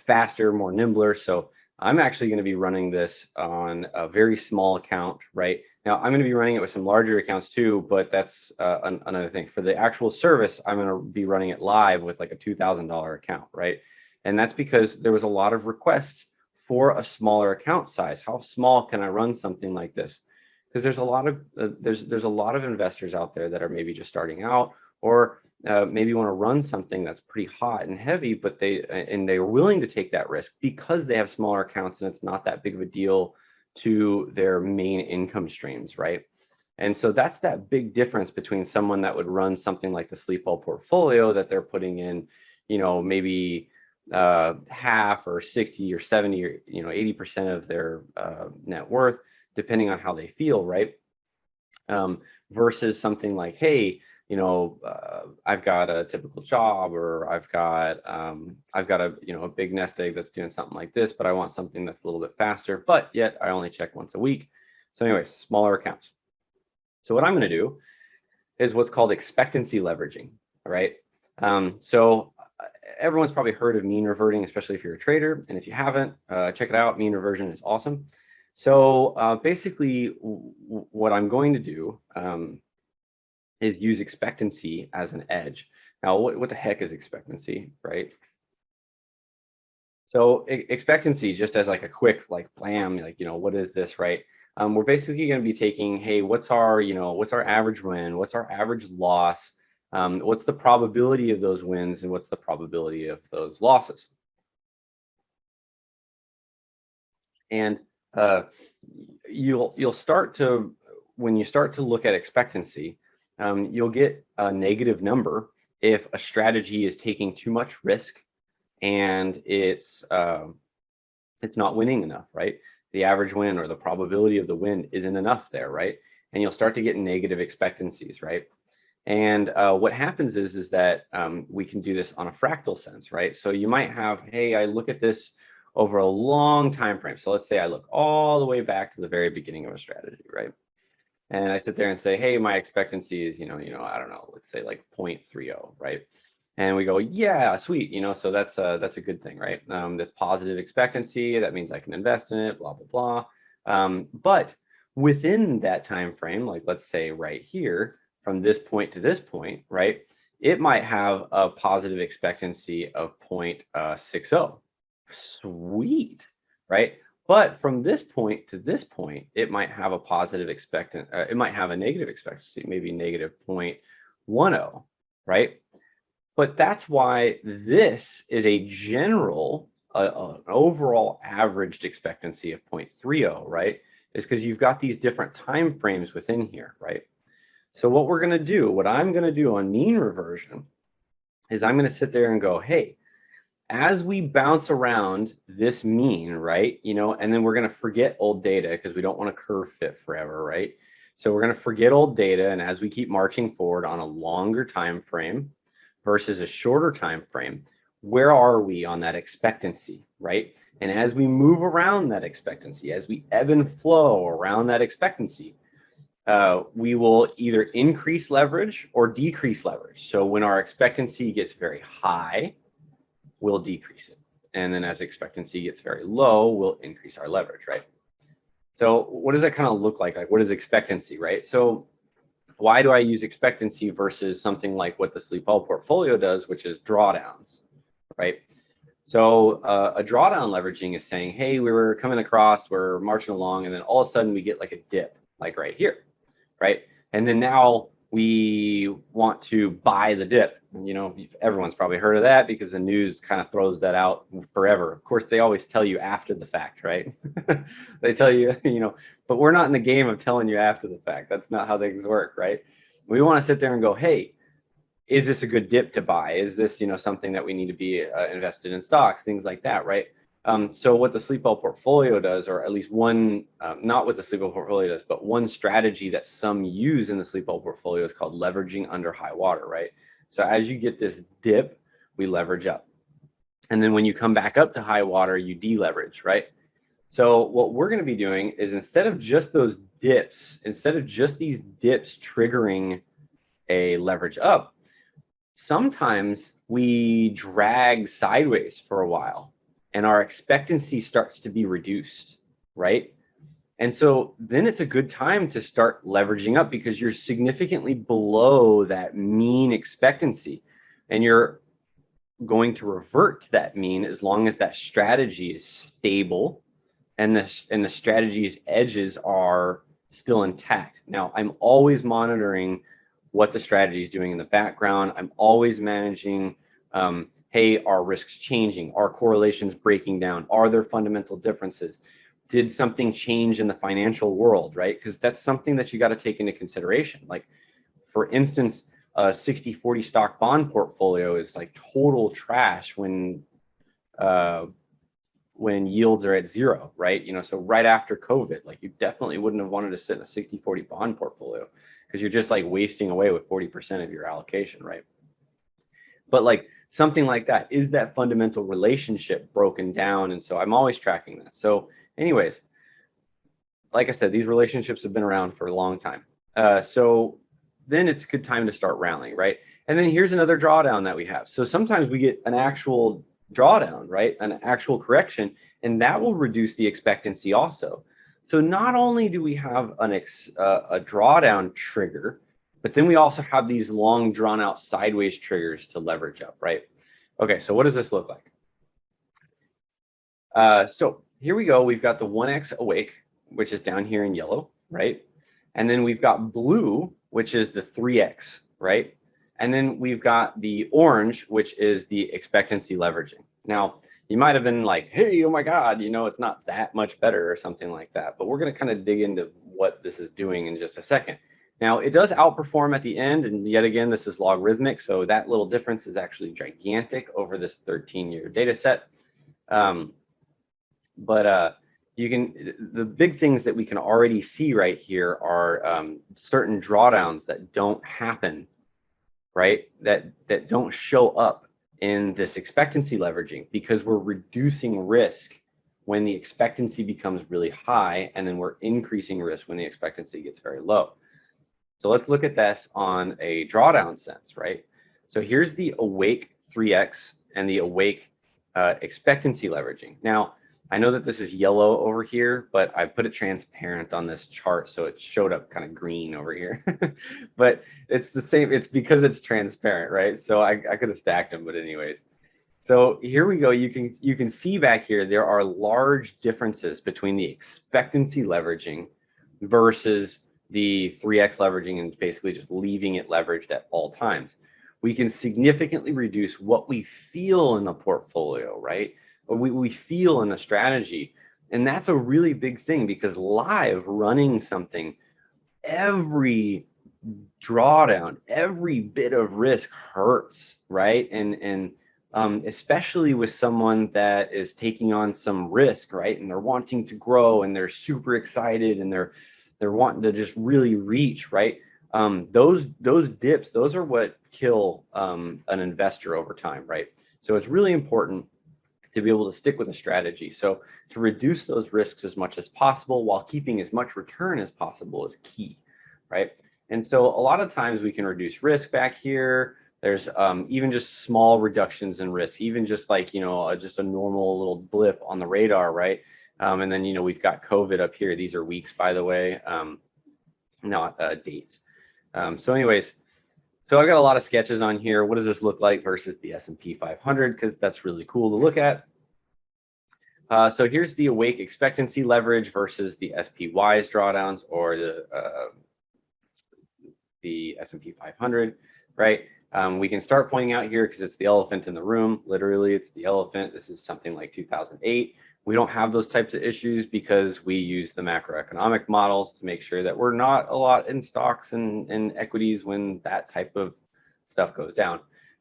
faster, more nimbler. So I'm actually going to be running this on a very small account, right? Now, I'm going to be running it with some larger accounts too, but that's another thing. For the actual service, I'm going to be running it live with like a $2,000 account, right? And that's because there was a lot of requests for a smaller account size. How small can I run something like this? Because there's a lot of there's a lot of investors out there that are maybe just starting out, or maybe want to run something that's pretty hot and heavy, but they're willing to take that risk because they have smaller accounts and it's not that big of a deal to their main income streams, right? And so that's that big difference between someone that would run something like the Sleepwell portfolio that they're putting in, you know, maybe half or 60 or 70 or 80% of their net worth, depending on how they feel, right? Versus something like, hey, I've got a typical job, or I've got a big nest egg that's doing something like this, but I want something that's a little bit faster, but yet I only check once a week. So anyways, smaller accounts. So what I'm going to do is what's called expectancy leveraging. All right. So everyone's probably heard of mean reverting, especially if you're a trader. And if you haven't, check it out. Mean reversion is awesome. So basically what I'm going to do is use expectancy as an edge. Now, what the heck is expectancy, right? So expectancy, just as like a quick, like blam, like, what is this, right? We're basically going to be taking, hey, what's our average win? What's our average loss? What's the probability of those wins, and what's the probability of those losses? And you'll start to, when you start to look at expectancy, you'll get a negative number if a strategy is taking too much risk and it's not winning enough, right? The average win or the probability of the win isn't enough there, right? And you'll start to get negative expectancies, right? And what happens is that we can do this on a fractal sense, right? So you might have, hey, I look at this over a long time frame. So let's say I look all the way back to the very beginning of a strategy, right? And I sit there and say, hey, my expectancy is, I don't know, let's say like 0.30, right? And we go, yeah, sweet, so that's a good thing, right? That's positive expectancy. That means I can invest in it, blah, blah, blah. But within that time frame, like let's say right here, from this point to this point, right, it might have a positive expectancy of 0.60. Sweet, right? But from this point to this point, it might have a positive it might have a negative expectancy, maybe negative 0.10, right? But that's why this is a general, an overall averaged expectancy of 0.30, right? Is because you've got these different time frames within here, right? So what we're going to do, what I'm going to do on mean reversion is I'm going to sit there and go, hey, as we bounce around this mean, right, and then we're going to forget old data because we don't want to curve fit forever, right? So we're going to forget old data, and as we keep marching forward on a longer time frame versus a shorter time frame, where are we on that expectancy, right? And as we move around that expectancy, as we ebb and flow around that expectancy, we will either increase leverage or decrease leverage. So when our expectancy gets very high, we'll decrease it. And then as expectancy gets very low, we'll increase our leverage, right? So what does that kind of look like? Like, what is expectancy, right? So why do I use expectancy versus something like what the Sleepwell portfolio does, which is drawdowns, right? So a drawdown leveraging is saying, hey, we were coming across, we're marching along, and then all of a sudden we get like a dip, like right here, right? And then now we want to buy the dip. Everyone's probably heard of that because the news kind of throws that out forever. Of course, they always tell you after the fact, right? They tell you, but we're not in the game of telling you after the fact. That's not how things work, right? We want to sit there and go, hey, is this a good dip to buy? Is this, something that we need to be invested in stocks, things like that, right? So what the Sleepwell portfolio does, or at least one, not what the Sleepwell portfolio does, but one strategy that some use in the Sleepwell portfolio is called leveraging under high water, right? So as you get this dip, we leverage up. And then when you come back up to high water, you deleverage, right? So what we're going to be doing is instead of just those dips, instead of just these dips triggering a leverage up, sometimes we drag sideways for a while and our expectancy starts to be reduced, right? And so then it's a good time to start leveraging up because you're significantly below that mean expectancy and you're going to revert to that mean as long as that strategy is stable and the strategy's edges are still intact. Now, I'm always monitoring what the strategy is doing in the background. I'm always managing, hey, are risks changing? Are correlations breaking down? Are there fundamental differences? Did something change in the financial world, right? Because that's something that you got to take into consideration. Like, for instance, a 60-40 stock bond portfolio is like total trash when yields are at zero, right? So right after COVID, like you definitely wouldn't have wanted to sit in a 60-40 bond portfolio because you're just like wasting away with 40% of your allocation, right? But like something like that, is that fundamental relationship broken down? And so I'm always tracking that. So anyways, like I said, these relationships have been around for a long time. So then it's a good time to start rallying, right? And then here's another drawdown that we have. So sometimes we get an actual drawdown, right? An actual correction, and that will reduce the expectancy also. So not only do we have a drawdown trigger, but then we also have these long drawn out sideways triggers to leverage up, right? Okay, so what does this look like? So here we go. We've got the 1x A.W.A.K.E, which is down here in yellow, right? And then we've got blue, which is the 3x, right? And then we've got the orange, which is the expectancy leveraging. Now, you might have been like, hey, oh my God, it's not that much better or something like that. But we're going to kind of dig into what this is doing in just a second. Now, it does outperform at the end. And yet again, this is logarithmic. So that little difference is actually gigantic over this 13-year data set. The big things that we can already see right here are certain drawdowns that don't happen, right? That don't show up in this expectancy leveraging because we're reducing risk when the expectancy becomes really high, and then we're increasing risk when the expectancy gets very low. So let's look at this on a drawdown sense, right? So here's the A.W.A.K.E 3x and the A.W.A.K.E expectancy leveraging. Now, I know that this is yellow over here, but I put it transparent on this chart, so it showed up kind of green over here. But it's the same. It's because it's transparent, right? So I could have stacked them, but anyways. So here we go. You can see back here there are large differences between the expectancy leveraging versus the 3x leveraging and basically just leaving it leveraged at all times. We can significantly reduce what we feel in the portfolio, right? Or we feel in the strategy. And that's a really big thing because live running something, every drawdown, every bit of risk hurts, right? And especially with someone that is taking on some risk, right? And they're wanting to grow and they're super excited and they're wanting to just really reach, right? Those dips, those are what kill an investor over time, right? So it's really important to be able to stick with a strategy. So to reduce those risks as much as possible while keeping as much return as possible is key, right? And so a lot of times we can reduce risk back here. There's even just small reductions in risk, even just like, just a normal little blip on the radar, right? And then, we've got COVID up here. These are weeks, by the way, not dates. So anyways, so I got a lot of sketches on here. What does this look like versus the S&P 500? Because that's really cool to look at. So here's the A.W.A.K.E expectancy leverage versus the SPY's drawdowns, or the S&P 500, right? We can start pointing out here because it's the elephant in the room. Literally, it's the elephant. This is something like 2008. We don't have those types of issues because we use the macroeconomic models to make sure that we're not a lot in stocks and equities when that type of stuff goes down,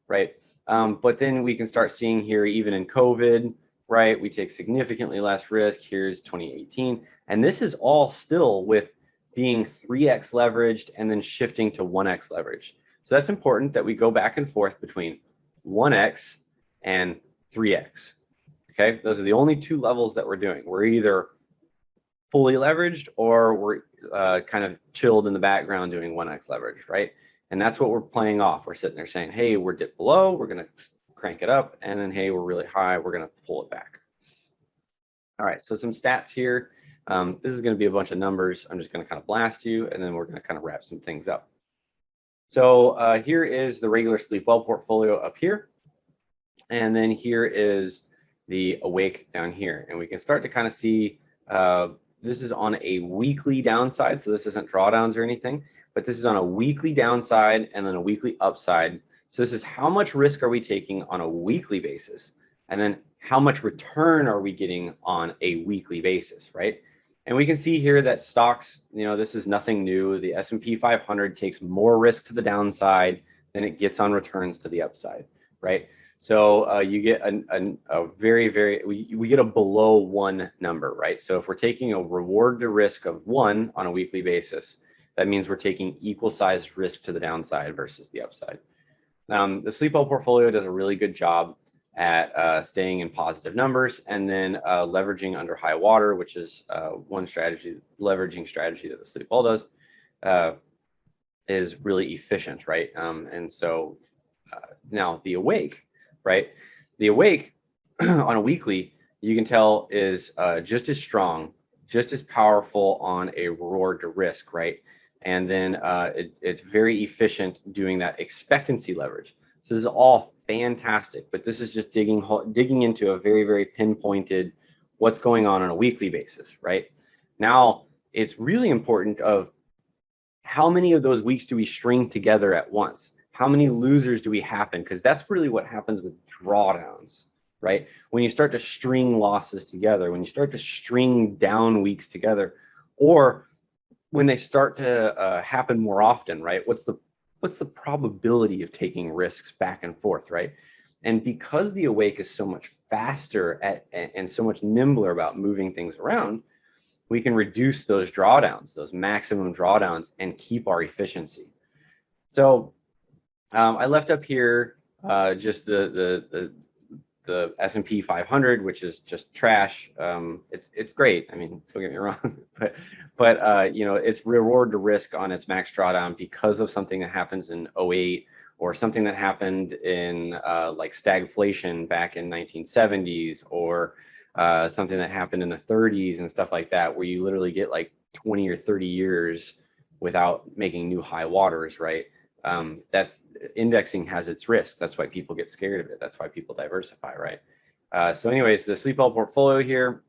right? But then we can start seeing here, even in COVID, right? We take significantly less risk. Here's 2018. And this is all still with being 3x leveraged and then shifting to 1x leverage. So that's important that we go back and forth between 1x and 3x. Okay, those are the only two levels that we're doing. We're either fully leveraged or we're kind of chilled in the background doing 1x leverage, right? And that's what we're playing off. We're sitting there saying, hey, we're dipped below, we're going to crank it up, and then, hey, we're really high, we're going to pull it back. All right, so some stats here. This is going to be a bunch of numbers. I'm just going to kind of blast you, and then we're going to kind of wrap some things up. So here is the regular Sleepwell portfolio up here. And then here is the A.W.A.K.E down here. And we can start to kind of see this is on a weekly downside. So this isn't drawdowns or anything, but this is on a weekly downside and then a weekly upside. So this is how much risk are we taking on a weekly basis? And then how much return are we getting on a weekly basis, right? And we can see here that stocks, this is nothing new. The S&P 500 takes more risk to the downside than it gets on returns to the upside, right? So you get a very, we get a below 1 number, right? So if we're taking a reward to risk of 1 on a weekly basis, that means we're taking equal sized risk to the downside versus the upside. The Sleepwell portfolio does a really good job at staying in positive numbers, and then leveraging under high water, which is one strategy, leveraging strategy that the Sleepwell does, is really efficient, right? And so now the A.W.A.K.E, right? The A.W.A.K.E on a weekly, you can tell is just as strong, just as powerful on a reward to risk, right? And then it's very efficient doing that expectancy leverage. So this is all fantastic, but this is just digging into a very pinpointed what's going on a weekly basis, right? Now, it's really important of how many of those weeks do we string together at once? How many losers do we happen? Because that's really what happens with drawdowns, right? When you start to string losses together, when you start to string down weeks together, or when they start to happen more often, right? What's the probability of taking risks back and forth, right? And because the A.W.A.K.E is so much faster and so much nimbler about moving things around, we can reduce those drawdowns, those maximum drawdowns, and keep our efficiency. So I left up here just the S&P 500, which is just trash. It's great. I mean, don't get me wrong, but it's reward to risk on its max drawdown because of something that happens in 2008 or something that happened in like stagflation back in 1970s, or something that happened in the 30s and stuff like that, where you literally get like 20 or 30 years without making new high waters, right? That's indexing has its risks. That's why people get scared of it. That's why people diversify, right? So anyways, the Sleepwell portfolio here,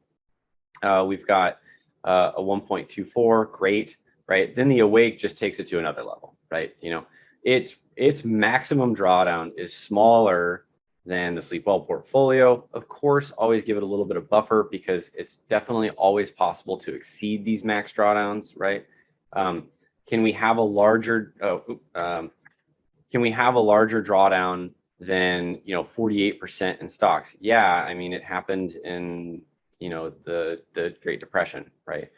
we've got a 1.24, great, right? Then the A.W.A.K.E just takes it to another level, right? You know, its maximum drawdown is smaller than the Sleepwell portfolio. Of course, always give it a little bit of buffer because it's definitely always possible to exceed these max drawdowns, right? Can we have a larger drawdown than 48% in stocks? Yeah, I mean, it happened in the Great Depression, right?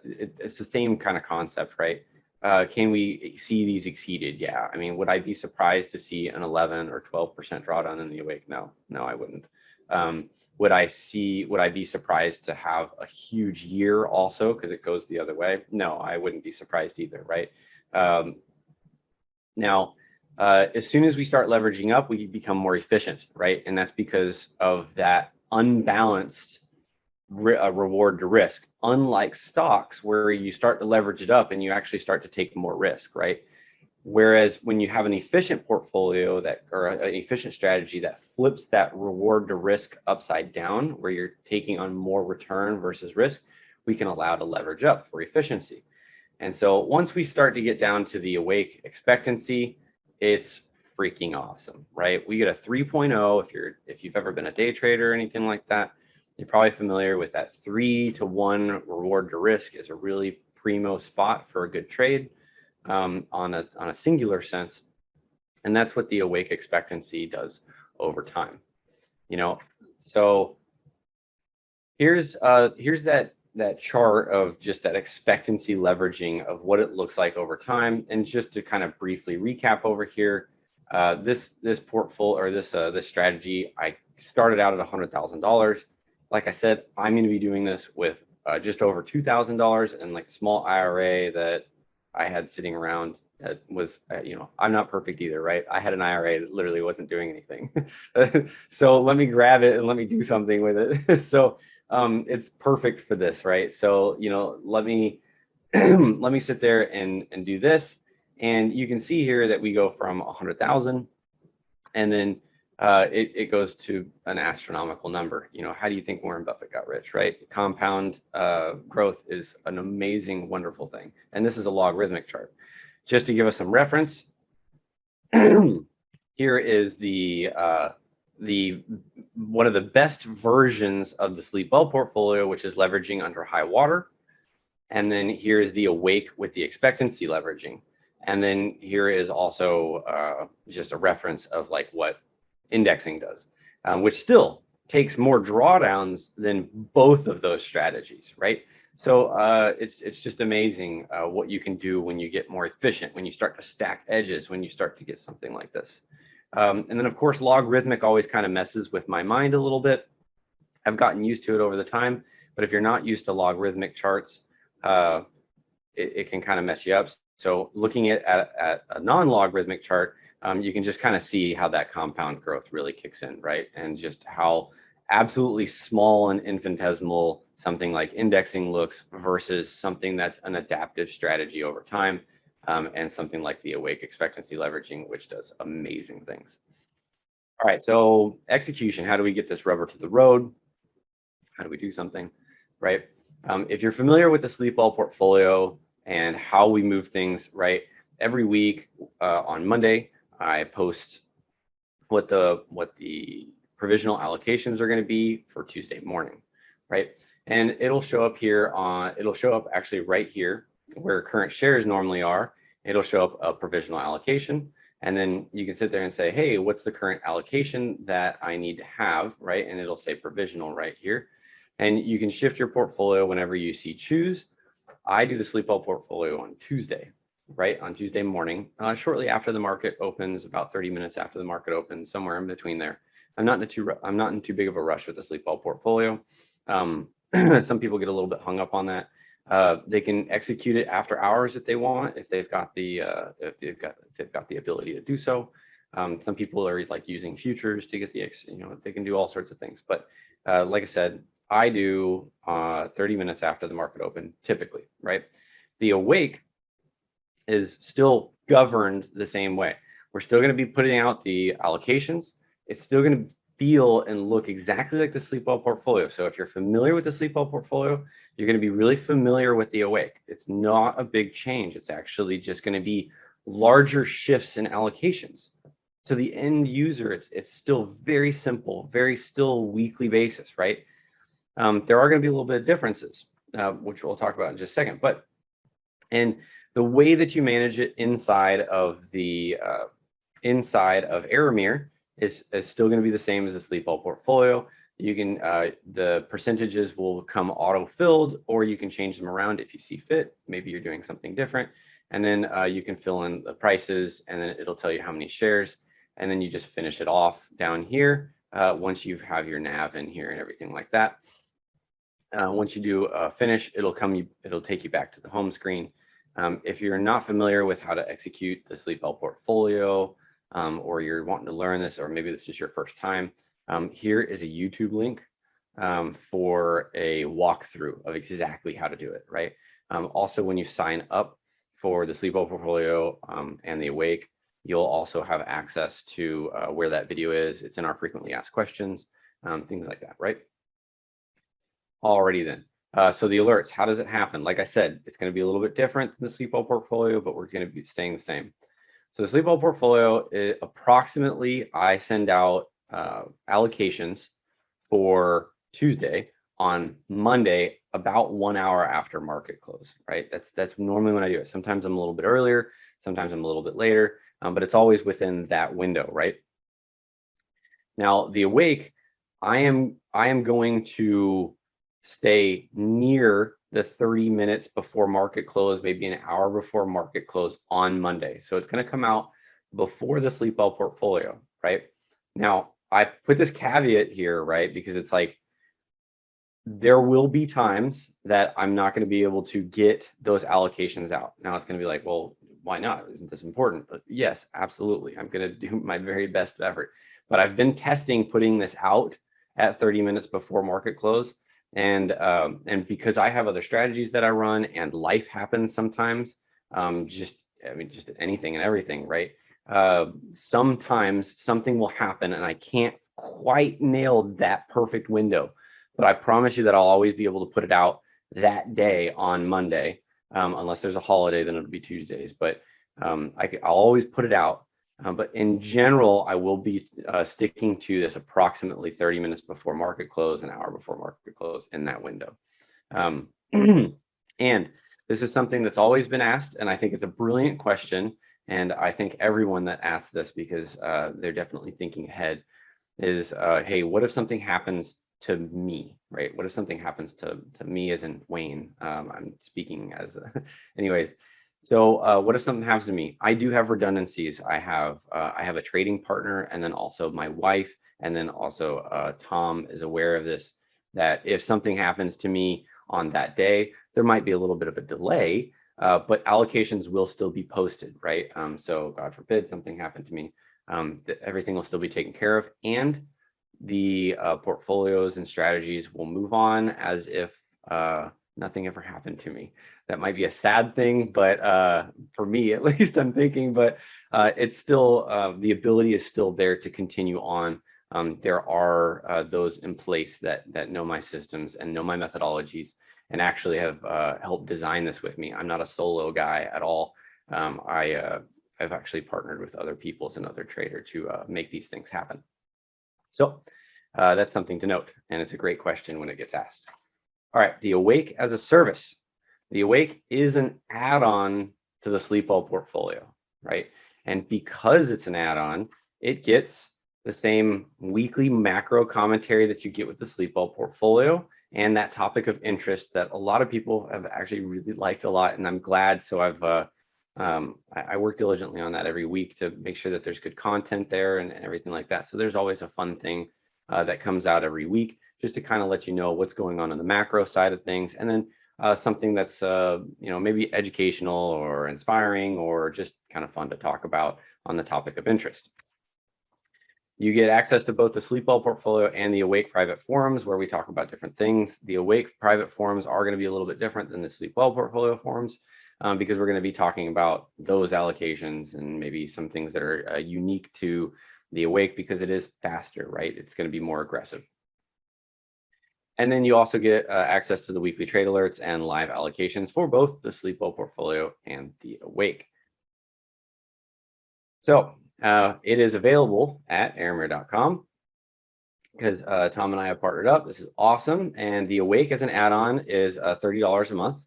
It's the same kind of concept, right? Can we see these exceeded? Yeah. I mean, would I be surprised to see an 11 or 12% drawdown in the A.W.A.K.E? No, I wouldn't. Would I be surprised to have a huge year also because it goes the other way? No, I wouldn't be surprised either, right? Now, as soon as we start leveraging up, we become more efficient, right? And that's because of that unbalanced reward to risk, unlike stocks where you start to leverage it up and you actually start to take more risk, right? Whereas when you have an efficient portfolio or an efficient strategy that flips that reward to risk upside down, where you're taking on more return versus risk, we can allow to leverage up for efficiency. And so once we start to get down to the A.W.A.K.E expectancy, it's freaking awesome, right? We get a 3.0. If you've ever been a day trader or anything like that, you're probably familiar with that 3-to-1 reward to risk is a really primo spot for a good trade on a singular sense. And that's what the A.W.A.K.E expectancy does over time. So here's that chart of just that expectancy leveraging of what it looks like over time. And just to kind of briefly recap over here, this portfolio or this strategy, I started out at $100,000. Like I said, I'm going to be doing this with just over $2,000 and like a small IRA that I had sitting around that was, I'm not perfect either, right? I had an IRA that literally wasn't doing anything. So let me grab it and let me do something with it. So it's perfect for this, right? So, let me let me sit there and do this. And you can see here that we go from 100,000 and then it goes to an astronomical number. How do you think Warren Buffett got rich, right? Compound growth is an amazing, wonderful thing. And this is a logarithmic chart. Just to give us some reference, here is the one of the best versions of the Sleepwell portfolio, which is leveraging under high water. And then here is the A.W.A.K.E with the expectancy leveraging. And then here is also just a reference of like what indexing does, which still takes more drawdowns than both of those strategies, right? So it's just amazing what you can do when you get more efficient, when you start to stack edges, when you start to get something like this. And then of course, logarithmic always kind of messes with my mind a little bit. I've gotten used to it over the time, but if you're not used to logarithmic charts, it can kind of mess you up. So looking at a non-logarithmic chart, you can just kind of see how that compound growth really kicks in, right? And just how absolutely small and infinitesimal something like indexing looks versus something that's an adaptive strategy over time, and something like the A.W.A.K.E expectancy leveraging, which does amazing things. All right, so execution, how do we get this rubber to the road? How do we do something, right? If you're familiar with the Sleepwell portfolio and how we move things, right? Every week on Monday, I post what the provisional allocations are going to be for Tuesday morning, right? And it'll show up here it'll show up actually right here where current shares normally are. It'll show up a provisional allocation. And then you can sit there and say, hey, what's the current allocation that I need to have, right? And it'll say provisional right here. And you can shift your portfolio whenever you see choose. I do the Sleepwell portfolio on Tuesday, right? On Tuesday morning, shortly after the market opens, about 30 minutes after the market opens, somewhere in between there. I'm not in too big of a rush with the Sleepwell portfolio. Some people get a little bit hung up on that. They can execute it after hours if they want, if they've got the ability to do so. Some people are like using futures to get they can do all sorts of things. But like I said, I do 30 minutes after the market open, typically, right? The A.W.A.K.E is still governed the same way. We're still going to be putting out the allocations. It's still going to feel and look exactly like the Sleepwell portfolio. So if you're familiar with the Sleepwell portfolio, you're going to be really familiar with the A.W.A.K.E. It's not a big change. It's actually just going to be larger shifts in allocations. To the end user, it's still very simple, very still weekly basis, right? There are going to be a little bit of differences, which we'll talk about in just a second. And the way that you manage it inside of Aramir is still going to be the same as the Sleepwell portfolio. You can the percentages will come auto-filled, or you can change them around if you see fit. Maybe you're doing something different, and then you can fill in the prices, and then it'll tell you how many shares, and then you just finish it off down here once you have your nav in here and everything like that. Once you do finish, it'll take you back to the home screen. If you're not familiar with how to execute the Sleepwell portfolio, or you're wanting to learn this, or maybe this is your first time, here is a YouTube link for a walkthrough of exactly how to do it, right? Also, when you sign up for the Sleepwell portfolio and the A.W.A.K.E, you'll also have access to where that video is. It's in our frequently asked questions, things like that, right? Alrighty then. So the alerts, how does it happen? Like I said, it's going to be a little bit different than the Sleepwell portfolio, but we're going to be staying the same. So the Sleepwell portfolio, approximately, I send out allocations for Tuesday on Monday, about 1 hour after market close, right? That's normally when I do it. Sometimes I'm a little bit earlier, sometimes I'm a little bit later, but it's always within that window, right? Now the A.W.A.K.E, I am going to stay near the 30 minutes before market close, maybe an hour before market close on Monday. So it's going to come out before the Sleepwell portfolio, right? Now, I put this caveat here, right? Because it's like, there will be times that I'm not going to be able to get those allocations out. Now it's going to be like, well, why not? Isn't this important? But yes, absolutely. I'm going to do my very best effort. But I've been testing putting this out at 30 minutes before market close. And because I have other strategies that I run and life happens sometimes, just anything and everything, right? Sometimes something will happen and I can't quite nail that perfect window. But I promise you that I'll always be able to put it out that day on Monday, unless there's a holiday, then it'll be Tuesdays. But I'll always put it out. But in general, I will be sticking to this approximately 30 minutes before market close, an hour before market close in that window. And this is something that's always been asked, and I think it's a brilliant question. And I think everyone that asks this, because they're definitely thinking ahead, is, hey, what if something happens to me, right? What if something happens to me as in Wayne? I'm speaking as, anyways. So what if something happens to me? I do have redundancies. I have a trading partner, and then also my wife, and then also Tom is aware of this, that if something happens to me on that day, there might be a little bit of a delay, but allocations will still be posted, right? So God forbid something happened to me, everything will still be taken care of, and the portfolios and strategies will move on as if nothing ever happened to me. That might be a sad thing, but for me at least, I'm thinking, but it's still, the ability is still there to continue on. There are those in place that know my systems and know my methodologies and actually have helped design this with me. I'm not a solo guy at all. I've actually partnered with other people as another trader to make these things happen. So that's something to note, and it's a great question when it gets asked. All right, the A.W.A.K.E as a service. The A.W.A.K.E is an add-on to the Sleepwell portfolio, right? And because it's an add-on, it gets the same weekly macro commentary that you get with the Sleepwell portfolio and that topic of interest that a lot of people have actually really liked a lot, and I'm glad. So I work diligently on that every week to make sure that there's good content there and everything like that. So there's always a fun thing that comes out every week just to kind of let you know what's going on the macro side of things, and then something that's maybe educational or inspiring or just kind of fun to talk about on the topic of interest. You get access to both the Sleepwell portfolio and the A.W.A.K.E private forums, where we talk about different things. The A.W.A.K E private forums are going to be a little bit different than the Sleepwell portfolio forums. because we're going to be talking about those allocations and maybe some things that are unique to the A.W.A.K.E because it is faster, right? It's going to be more aggressive. And then you also get access to the weekly trade alerts and live allocations for both the Sleepwell portfolio and the A.W.A.K.E. So it is available at aramir.com because Tom and I have partnered up. This is awesome. And the A.W.A.K.E as an add-on is $30 a month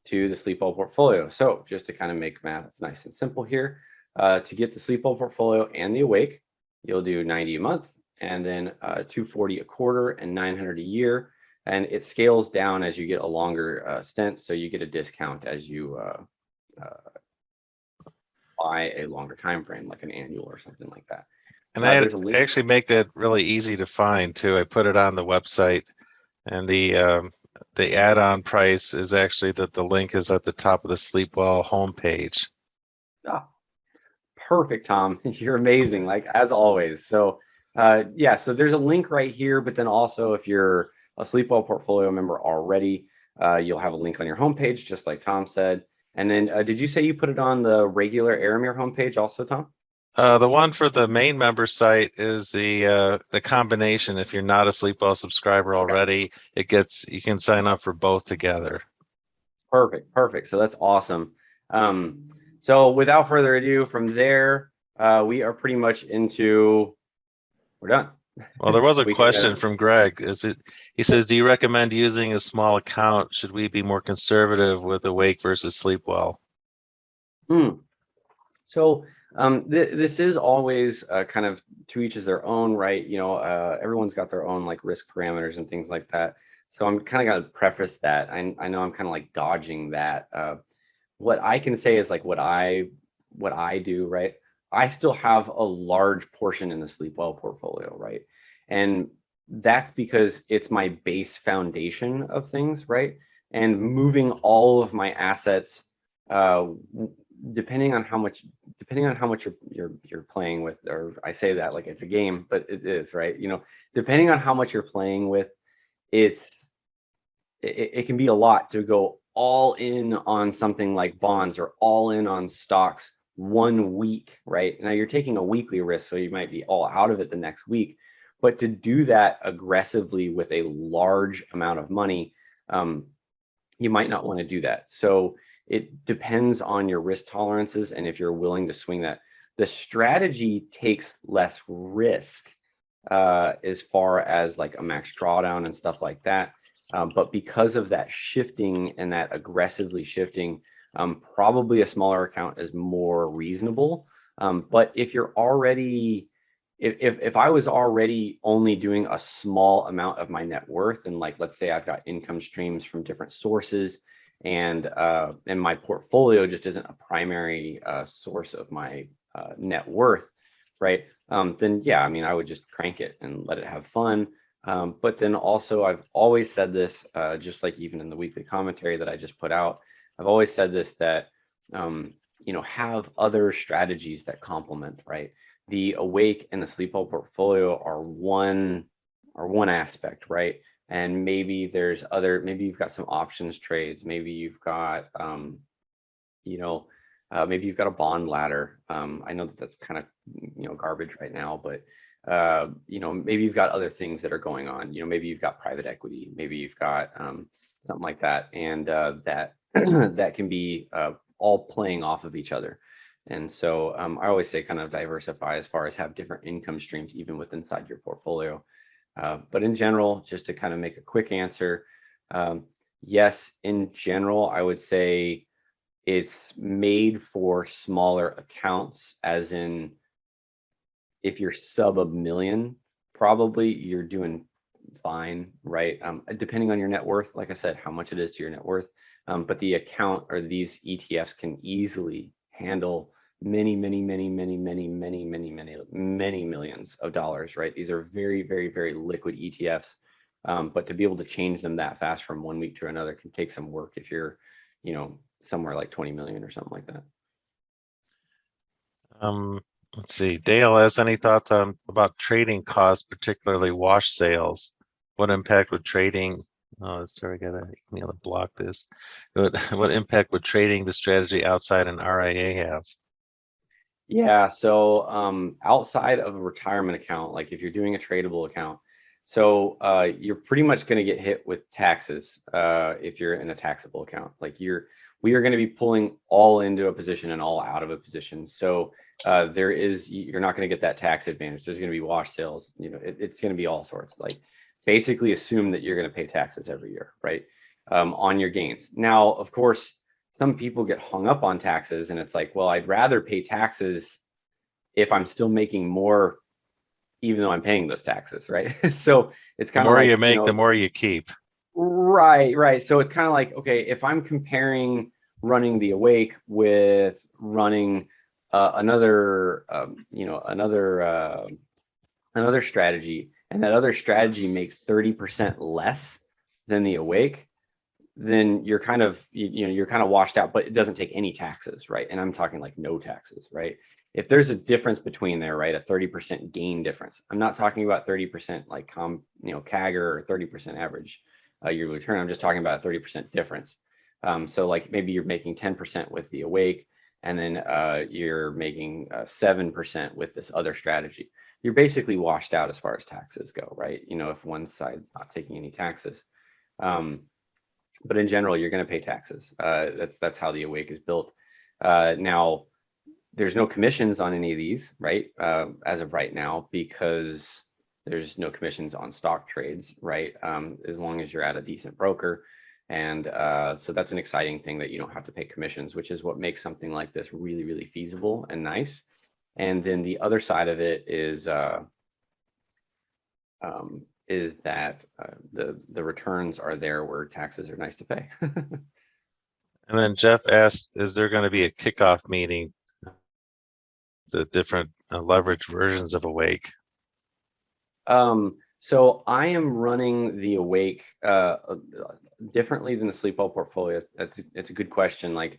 to the Sleepwell portfolio. So just to kind of make math nice and simple here, to get the Sleepwell portfolio and the A.W.A.K.E, you'll do 90 a month and then 240 a quarter and 900 a year. And it scales down as you get a longer stint. So you get a discount as you buy a longer time frame, like an annual or something like that. And I actually make that really easy to find too. I put it on the website, and the add-on price is actually that the link is at the top of the Sleepwell homepage. Oh, perfect, Tom. You're amazing, like as always. So yeah, so there's a link right here, but then also if you're a Sleepwell portfolio member already, you'll have a link on your homepage, just like Tom said. And then did you say you put it on the regular Aramir homepage also, Tom? The one for the main member site is the combination. If you're not a Sleepwell subscriber already, you can sign up for both together. Perfect, perfect. So that's awesome. So without further ado, from there, we are pretty much we're done. Well, there was a question from Greg. He says, do you recommend using a small account? Should we be more conservative with A.W.A.K.E versus Sleepwell? So this is always kind of to each is their own, right? You know, everyone's got their own like risk parameters and things like that. So I'm kind of going to preface that. I know I'm kind of like dodging that. What I can say is like what I do, right? I still have a large portion in the Sleepwell portfolio, right? And that's because it's my base foundation of things, right? And moving all of my assets, depending on how much you're playing with, or I say that like it's a game, but it is, right? You know, depending on how much you're playing with, it can be a lot to go all in on something like bonds or all in on stocks 1 week, right? Now you're taking a weekly risk, so you might be all out of it the next week. But to do that aggressively with a large amount of money, you might not want to do that. So it depends on your risk tolerances and if you're willing to swing that. The strategy takes less risk as far as like a max drawdown and stuff like that. But because of that shifting and that aggressively shifting, probably a smaller account is more reasonable. But if you're already, if I was already only doing a small amount of my net worth, and like, let's say I've got income streams from different sources, and my portfolio just isn't a primary source of my net worth, right? Then yeah, I mean, I would just crank it and let it have fun. But then also, I've always said this, just like even in the weekly commentary that I just put out, I've always said this, that, you know, have other strategies that complement, right? The A.W.A.K.E and the Sleepwell portfolio are one aspect, right? And maybe there's maybe you've got some options trades, maybe you've got, you know, maybe you've got a bond ladder. I know that that's kind of, you know, garbage right now, but you know, maybe you've got other things that are going on. You know, maybe you've got private equity, maybe you've got something like that, and that that can be all playing off of each other. And so I always say kind of diversify as far as have different income streams even with inside your portfolio. But in general, just to kind of make a quick answer, yes, in general, I would say it's made for smaller accounts, as in if you're sub $1 million, probably you're doing fine, right? Depending on your net worth, like I said, how much it is to your net worth. But the account or these ETFs can easily handle many millions of dollars, right? These are very liquid ETFs. But to be able to change them that fast from 1 week to another can take some work if you're, you know, somewhere like 20 million or something like that. Let's see. Dale has any thoughts about trading costs, particularly wash sales? What impact would trading Oh, sorry, I got an email to block this. What impact would trading the strategy outside an RIA have? Yeah, so outside of a retirement account, like if you're doing a tradable account, so you're pretty much going to get hit with taxes if you're in a taxable account. Like we are going to be pulling all into a position and all out of a position. So you're not going to get that tax advantage. There's going to be wash sales. You know, it's going to be all sorts. Like basically assume that you're going to pay taxes every year, right? On your gains. Now, of course, some people get hung up on taxes, and it's like, well, I'd rather pay taxes if I'm still making more, even though I'm paying those taxes, right? So it's The kind of more like, you make, the more you keep. right. So it's kind of like, okay, if I'm comparing running the A.W.A.K.E with running another, another strategy, and that other strategy makes 30% less than the A.W.A.K.E, then you're kind of you're kind of washed out, but it doesn't take any taxes, right? And I'm talking like no taxes, right? If there's a difference between there, right, a 30% gain difference. I'm not talking about 30% like CAGR or 30% average yearly return. I'm just talking about a 30% difference. So like maybe you're making 10% with the A.W.A.K.E, and then you're making 7% with this other strategy. You're basically washed out as far as taxes go, right? You know, if one side's not taking any taxes. But in general, you're going to pay taxes. That's how the A.W.A.K.E is built. Now, there's no commissions on any of these, right? As of right now, because there's no commissions on stock trades, right? As long as you're at a decent broker. And so that's an exciting thing, that you don't have to pay commissions, which is what makes something like this really, really feasible and nice. And then the other side of it is that the returns are there where taxes are nice to pay. And then Jeff asked, is there going to be a kickoff meeting, the different leverage versions of A.W.A.K.E? So I am running the A.W.A.K.E differently than the Sleepwell portfolio. It's a good question. Like,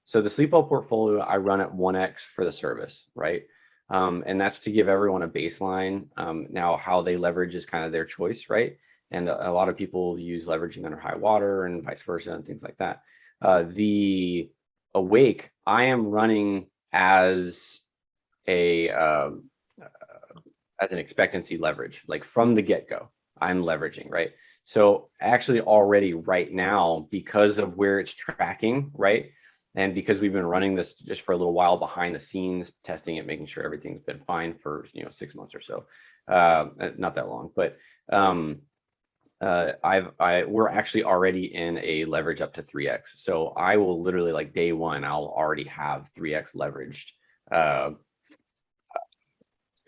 so the Sleepwell portfolio, I run at 1x for the service, right? And that's to give everyone a baseline. Now, how they leverage is kind of their choice, right? And a lot of people use leveraging under high water and vice versa and things like that. The A.W.A.K.E, I am running as an expectancy leverage, like from the get-go, I'm leveraging, right? So actually already right now, because of where it's tracking, right? And because we've been running this just for a little while behind the scenes, testing it, making sure everything's been fine for 6 months or so, not that long, but we're actually already in a leverage up to 3x. So I will literally, like day one, I'll already have 3x leveraged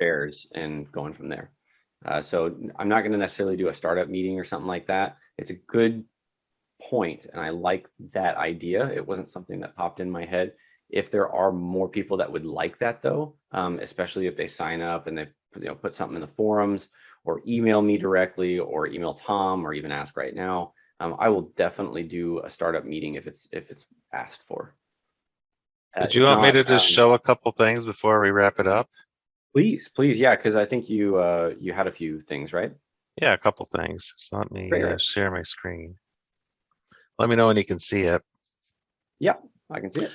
shares and going from there. So I'm not going to necessarily do a startup meeting or something like that. It's a good point, and I like that idea. It wasn't something that popped in my head. If there are more people that would like that, though, especially if they sign up and they put something in the forums, or email me directly, or email Tom, or even ask right now, I will definitely do a startup meeting if it's asked for. Did you want me to just show a couple things before we wrap it up? Please, yeah, because I think you had a few things, right? Yeah, a couple things. So let me Great. share my screen. Let me know when you can see it. Yeah, I can see it.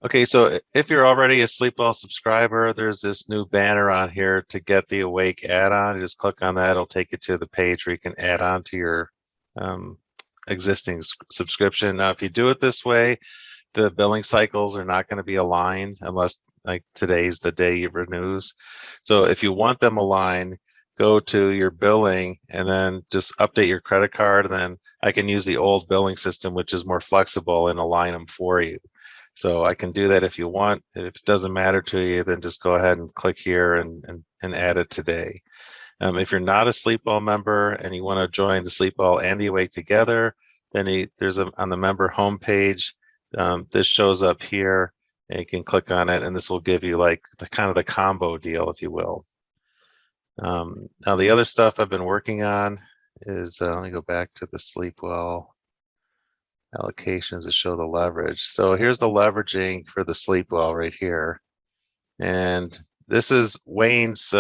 Okay, so if you're already a Sleepwell subscriber, there's this new banner on here to get the A.W.A.K.E add-on. You just click on that, it'll take you to the page where you can add on to your existing subscription. Now, if you do it this way, the billing cycles are not going to be aligned unless like today's the day it renews. So if you want them aligned, go to your billing and then just update your credit card. And then I can use the old billing system, which is more flexible, and align them for you. So I can do that if you want. If it doesn't matter to you, then just go ahead and click here and add it today. If you're not a Sleepwell member and you want to join the Sleepwell and the A.W.A.K.E together, then there's on the member homepage, this shows up here, and you can click on it, and this will give you like the kind of the combo deal, if you will. Now the other stuff I've been working on is, let me go back to the Sleepwell allocations to show the leverage. So here's the leveraging for the Sleepwell right here. And this is Wayne's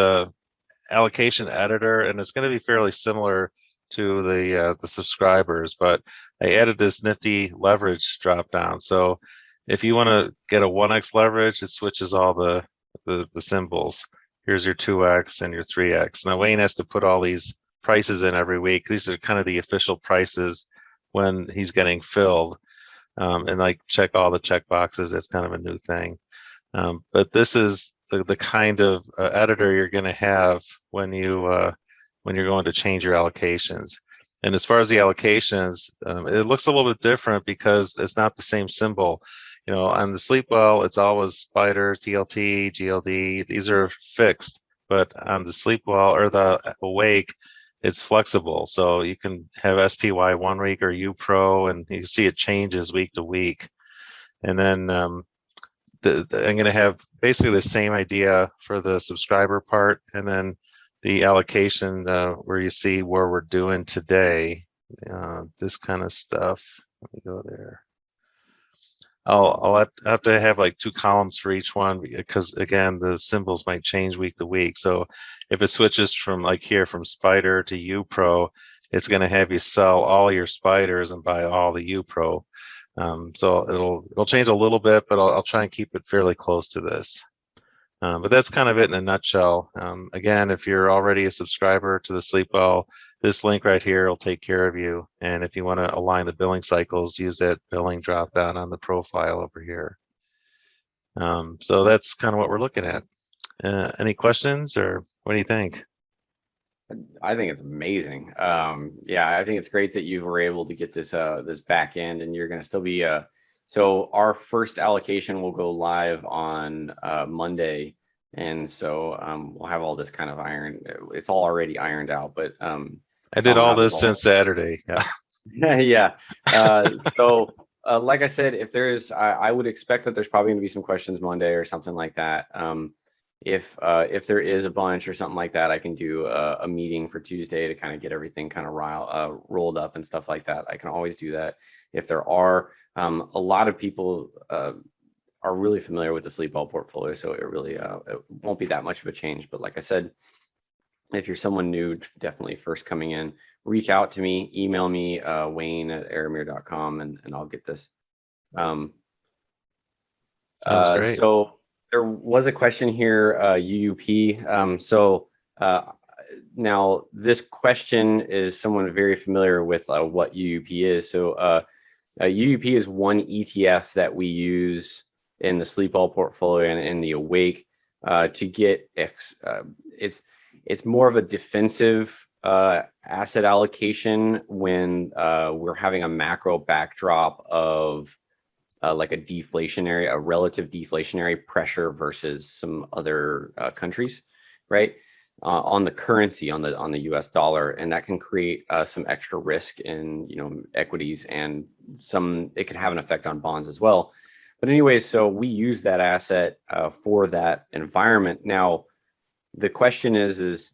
allocation editor, and it's going to be fairly similar to the subscribers, but I added this nifty leverage drop down. So if you want to get a 1x leverage, it switches all the symbols. Here's your 2x and your 3x. Now Wayne has to put all these prices in every week. These are kind of the official prices when he's getting filled, and like check all the check boxes. That's kind of a new thing. But this is the kind of editor you're going to have when you're going to change your allocations. And as far as the allocations, it looks a little bit different because it's not the same symbol. You know, on the Sleepwell, it's always Spider, TLT, GLD. These are fixed, but on the Sleepwell or the Awake, it's flexible. So you can have SPY 1 week or UPRO, and you see it changes week to week. And then I'm going to have basically the same idea for the subscriber part, and then the allocation where you see where we're doing today, this kind of stuff. Let me go there. I'll have to have like 2 columns for each one because again, the symbols might change week to week. So if it switches from like here from Spider to UPRO, it's going to have you sell all your Spiders and buy all the UPRO. So it'll change a little bit, but I'll try and keep it fairly close to this. But that's kind of it in a nutshell. Again, if you're already a subscriber to the Sleepwell, this link right here will take care of you. And if you want to align the billing cycles, use that billing drop down on the profile over here. So that's kind of what we're looking at. Any questions, or what do you think? I think it's amazing. Yeah, I think it's great that you were able to get this this back end, and you're going to still be so our first allocation will go live on Monday, and so we'll have all this kind of it's all already ironed out, but I did all this since Saturday. Yeah. yeah. So like I said, if there's I would expect that there's probably going to be some questions Monday or something like that. If there is a bunch or something like that, I can do a meeting for Tuesday to kind of get everything kind of rolled up and stuff like that. I can always do that. If there are a lot of people are really familiar with the Sleepwell portfolio, so it really it won't be that much of a change. But like I said, if you're someone new, definitely first coming in, reach out to me, email me, Wayne@aramir.com, and I'll get this. Sounds great. So there was a question here, UUP. Now this question is someone very familiar with what UUP is. So UUP is one ETF that we use in the Sleepwell portfolio and in the Awake to get it's more of a defensive asset allocation when we're having a macro backdrop of like a relative deflationary pressure versus some other countries, right? On the currency, on the US dollar, and that can create some extra risk in equities, and it can have an effect on bonds as well. But anyways, so we use that asset for that environment. Now, the question is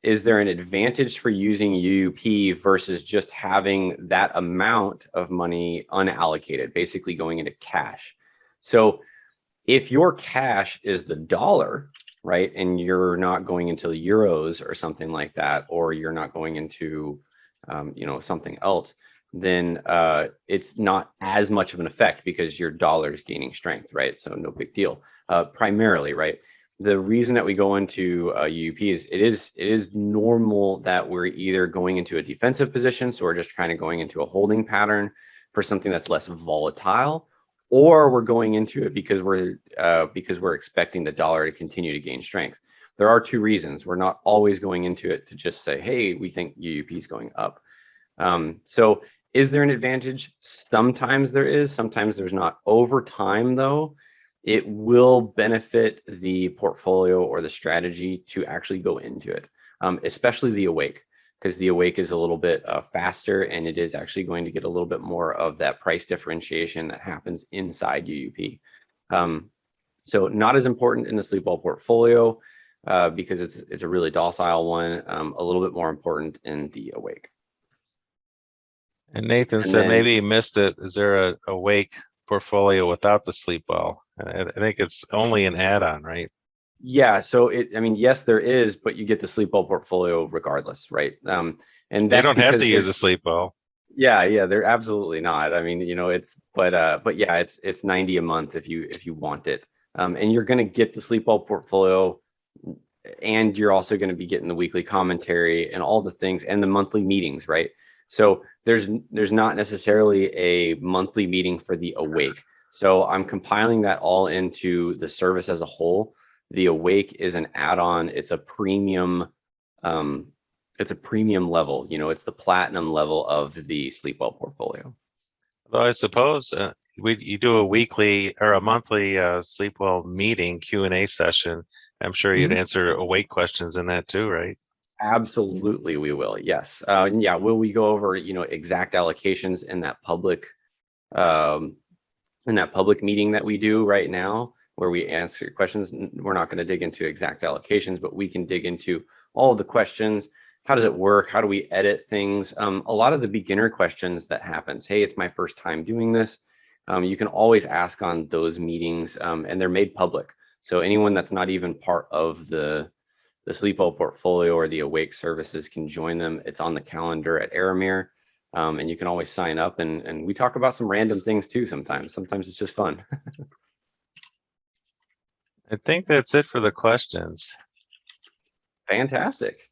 there an advantage for using UUP versus just having that amount of money unallocated, basically going into cash? So if your cash is the dollar, right, and you're not going into euros or something like that, or you're not going into something else, then it's not as much of an effect because your dollar is gaining strength, right? So no big deal. Primarily, right? The reason that we go into UUP is it is normal that we're either going into a defensive position, so we're just kind of going into a holding pattern for something that's less volatile, or we're going into it because we're expecting the dollar to continue to gain strength. There are 2 reasons. We're not always going into it to just say, hey, we think UUP is going up. So is there an advantage? Sometimes there is, sometimes there's not. Over time, though, it will benefit the portfolio or the strategy to actually go into it, especially the Awake, because the Awake is a little bit faster, and it is actually going to get a little bit more of that price differentiation that happens inside UUP. So not as important in the Sleepwell portfolio because it's a really docile one, a little bit more important in the Awake. And Nathan said maybe he missed it. Is there a Awake portfolio without the Sleepwell? I think it's only an add-on, right? Yeah, so I mean, yes, there is, but you get the Sleepwell portfolio regardless, right? And You that's don't have because to use a there's, sleep well. yeah, they're absolutely not. I mean, but yeah, it's 90 a month if you want it. And you're going to get the Sleepwell portfolio, and you're also going to be getting the weekly commentary and all the things and the monthly meetings, right? So there's not necessarily a monthly meeting for the Awake. So I'm compiling that all into the service as a whole. The Awake is an add-on. Um, it's a premium level. It's the platinum level of the Sleepwell portfolio. Though I suppose you do a weekly or a monthly Sleepwell meeting Q&A session. I'm sure you'd Mhm. answer awake questions in that too, right? Absolutely, we will. Yes. And yeah. Will we go over, exact allocations um, in that public meeting that we do right now, where we answer your questions? We're not going to dig into exact allocations, but we can dig into all of the questions. How does it work? How do we edit things? A lot of the beginner questions that happens. Hey, it's my first time doing this. You can always ask on those meetings, and they're made public. So anyone that's not even part of the Sleepo portfolio or the Awake services can join them. It's on the calendar at Aramir. And you can always sign up, and we talk about some random things too sometimes. Sometimes it's just fun. I think that's it for the questions. Fantastic.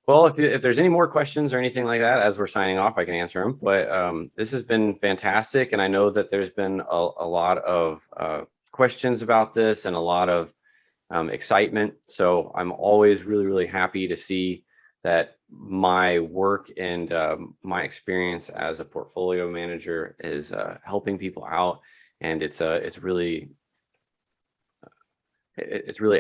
Well, if there's any more questions or anything like that as we're signing off, I can answer them. But this has been fantastic. And I know that there's been a lot of questions about this and a lot of excitement. So I'm always really, really happy to see that my work and my experience as a portfolio manager is helping people out, and it's really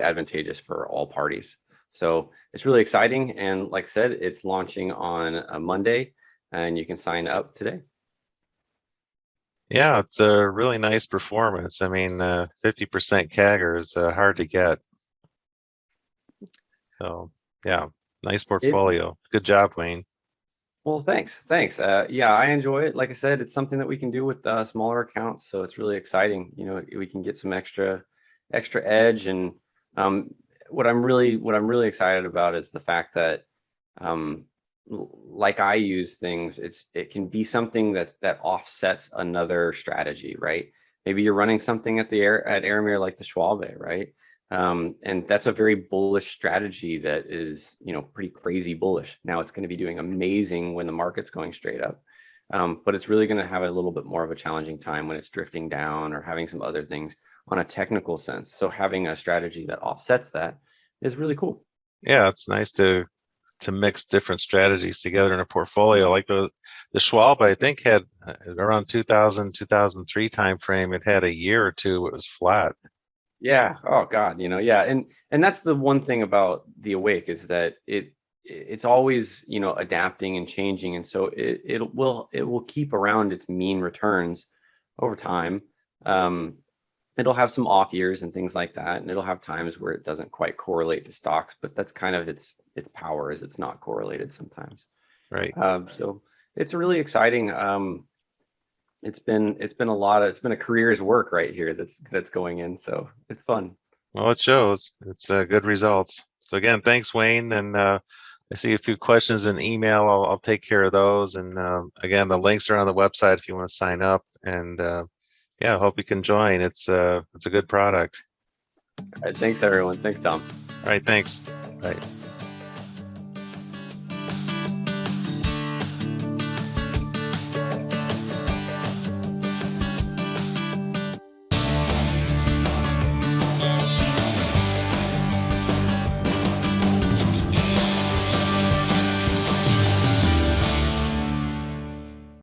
advantageous for all parties. So it's really exciting, and like I said, it's launching on a Monday, and you can sign up today. Yeah, it's a really nice performance. I mean, 50% CAGR is hard to get. So, yeah, nice It portfolio. Good job, Wayne. Well, thanks. Yeah, I enjoy it. Like I said, it's something that we can do with smaller accounts, so it's really exciting. We can get some extra edge, and um, what I'm really excited about is the fact that, like I use things, it can be something that offsets another strategy, right? Maybe you're running something at Aramir like the Schwalbe, right? And that's a very bullish strategy that is, pretty crazy bullish. Now it's going to be doing amazing when the market's going straight up. But it's really going to have a little bit more of a challenging time when it's drifting down or having some other things on a technical sense. So having a strategy that offsets that is really cool. Yeah, it's nice to mix different strategies together in a portfolio. Like the Schwab, I think had around 2000, 2003 time frame. It had a year or two it was flat. Yeah. Oh God, yeah. And that's the one thing about the Awake is that it's always, adapting and changing. And so it will keep around its mean returns over time. Um, it'll have some off years and things like that, and it'll have times where it doesn't quite correlate to stocks, but that's kind of its power, is it's not correlated sometimes. Right. So it's really exciting. It's been a career's work right here that's going in, so it's fun. Well, it shows. It's good results. So again, thanks, Wayne. And I see a few questions in email. I'll take care of those. And again, the links are on the website if you want to sign up. And yeah, I hope you can join. It's a good product. All right, thanks everyone. Thanks, Tom. All right, thanks. Bye.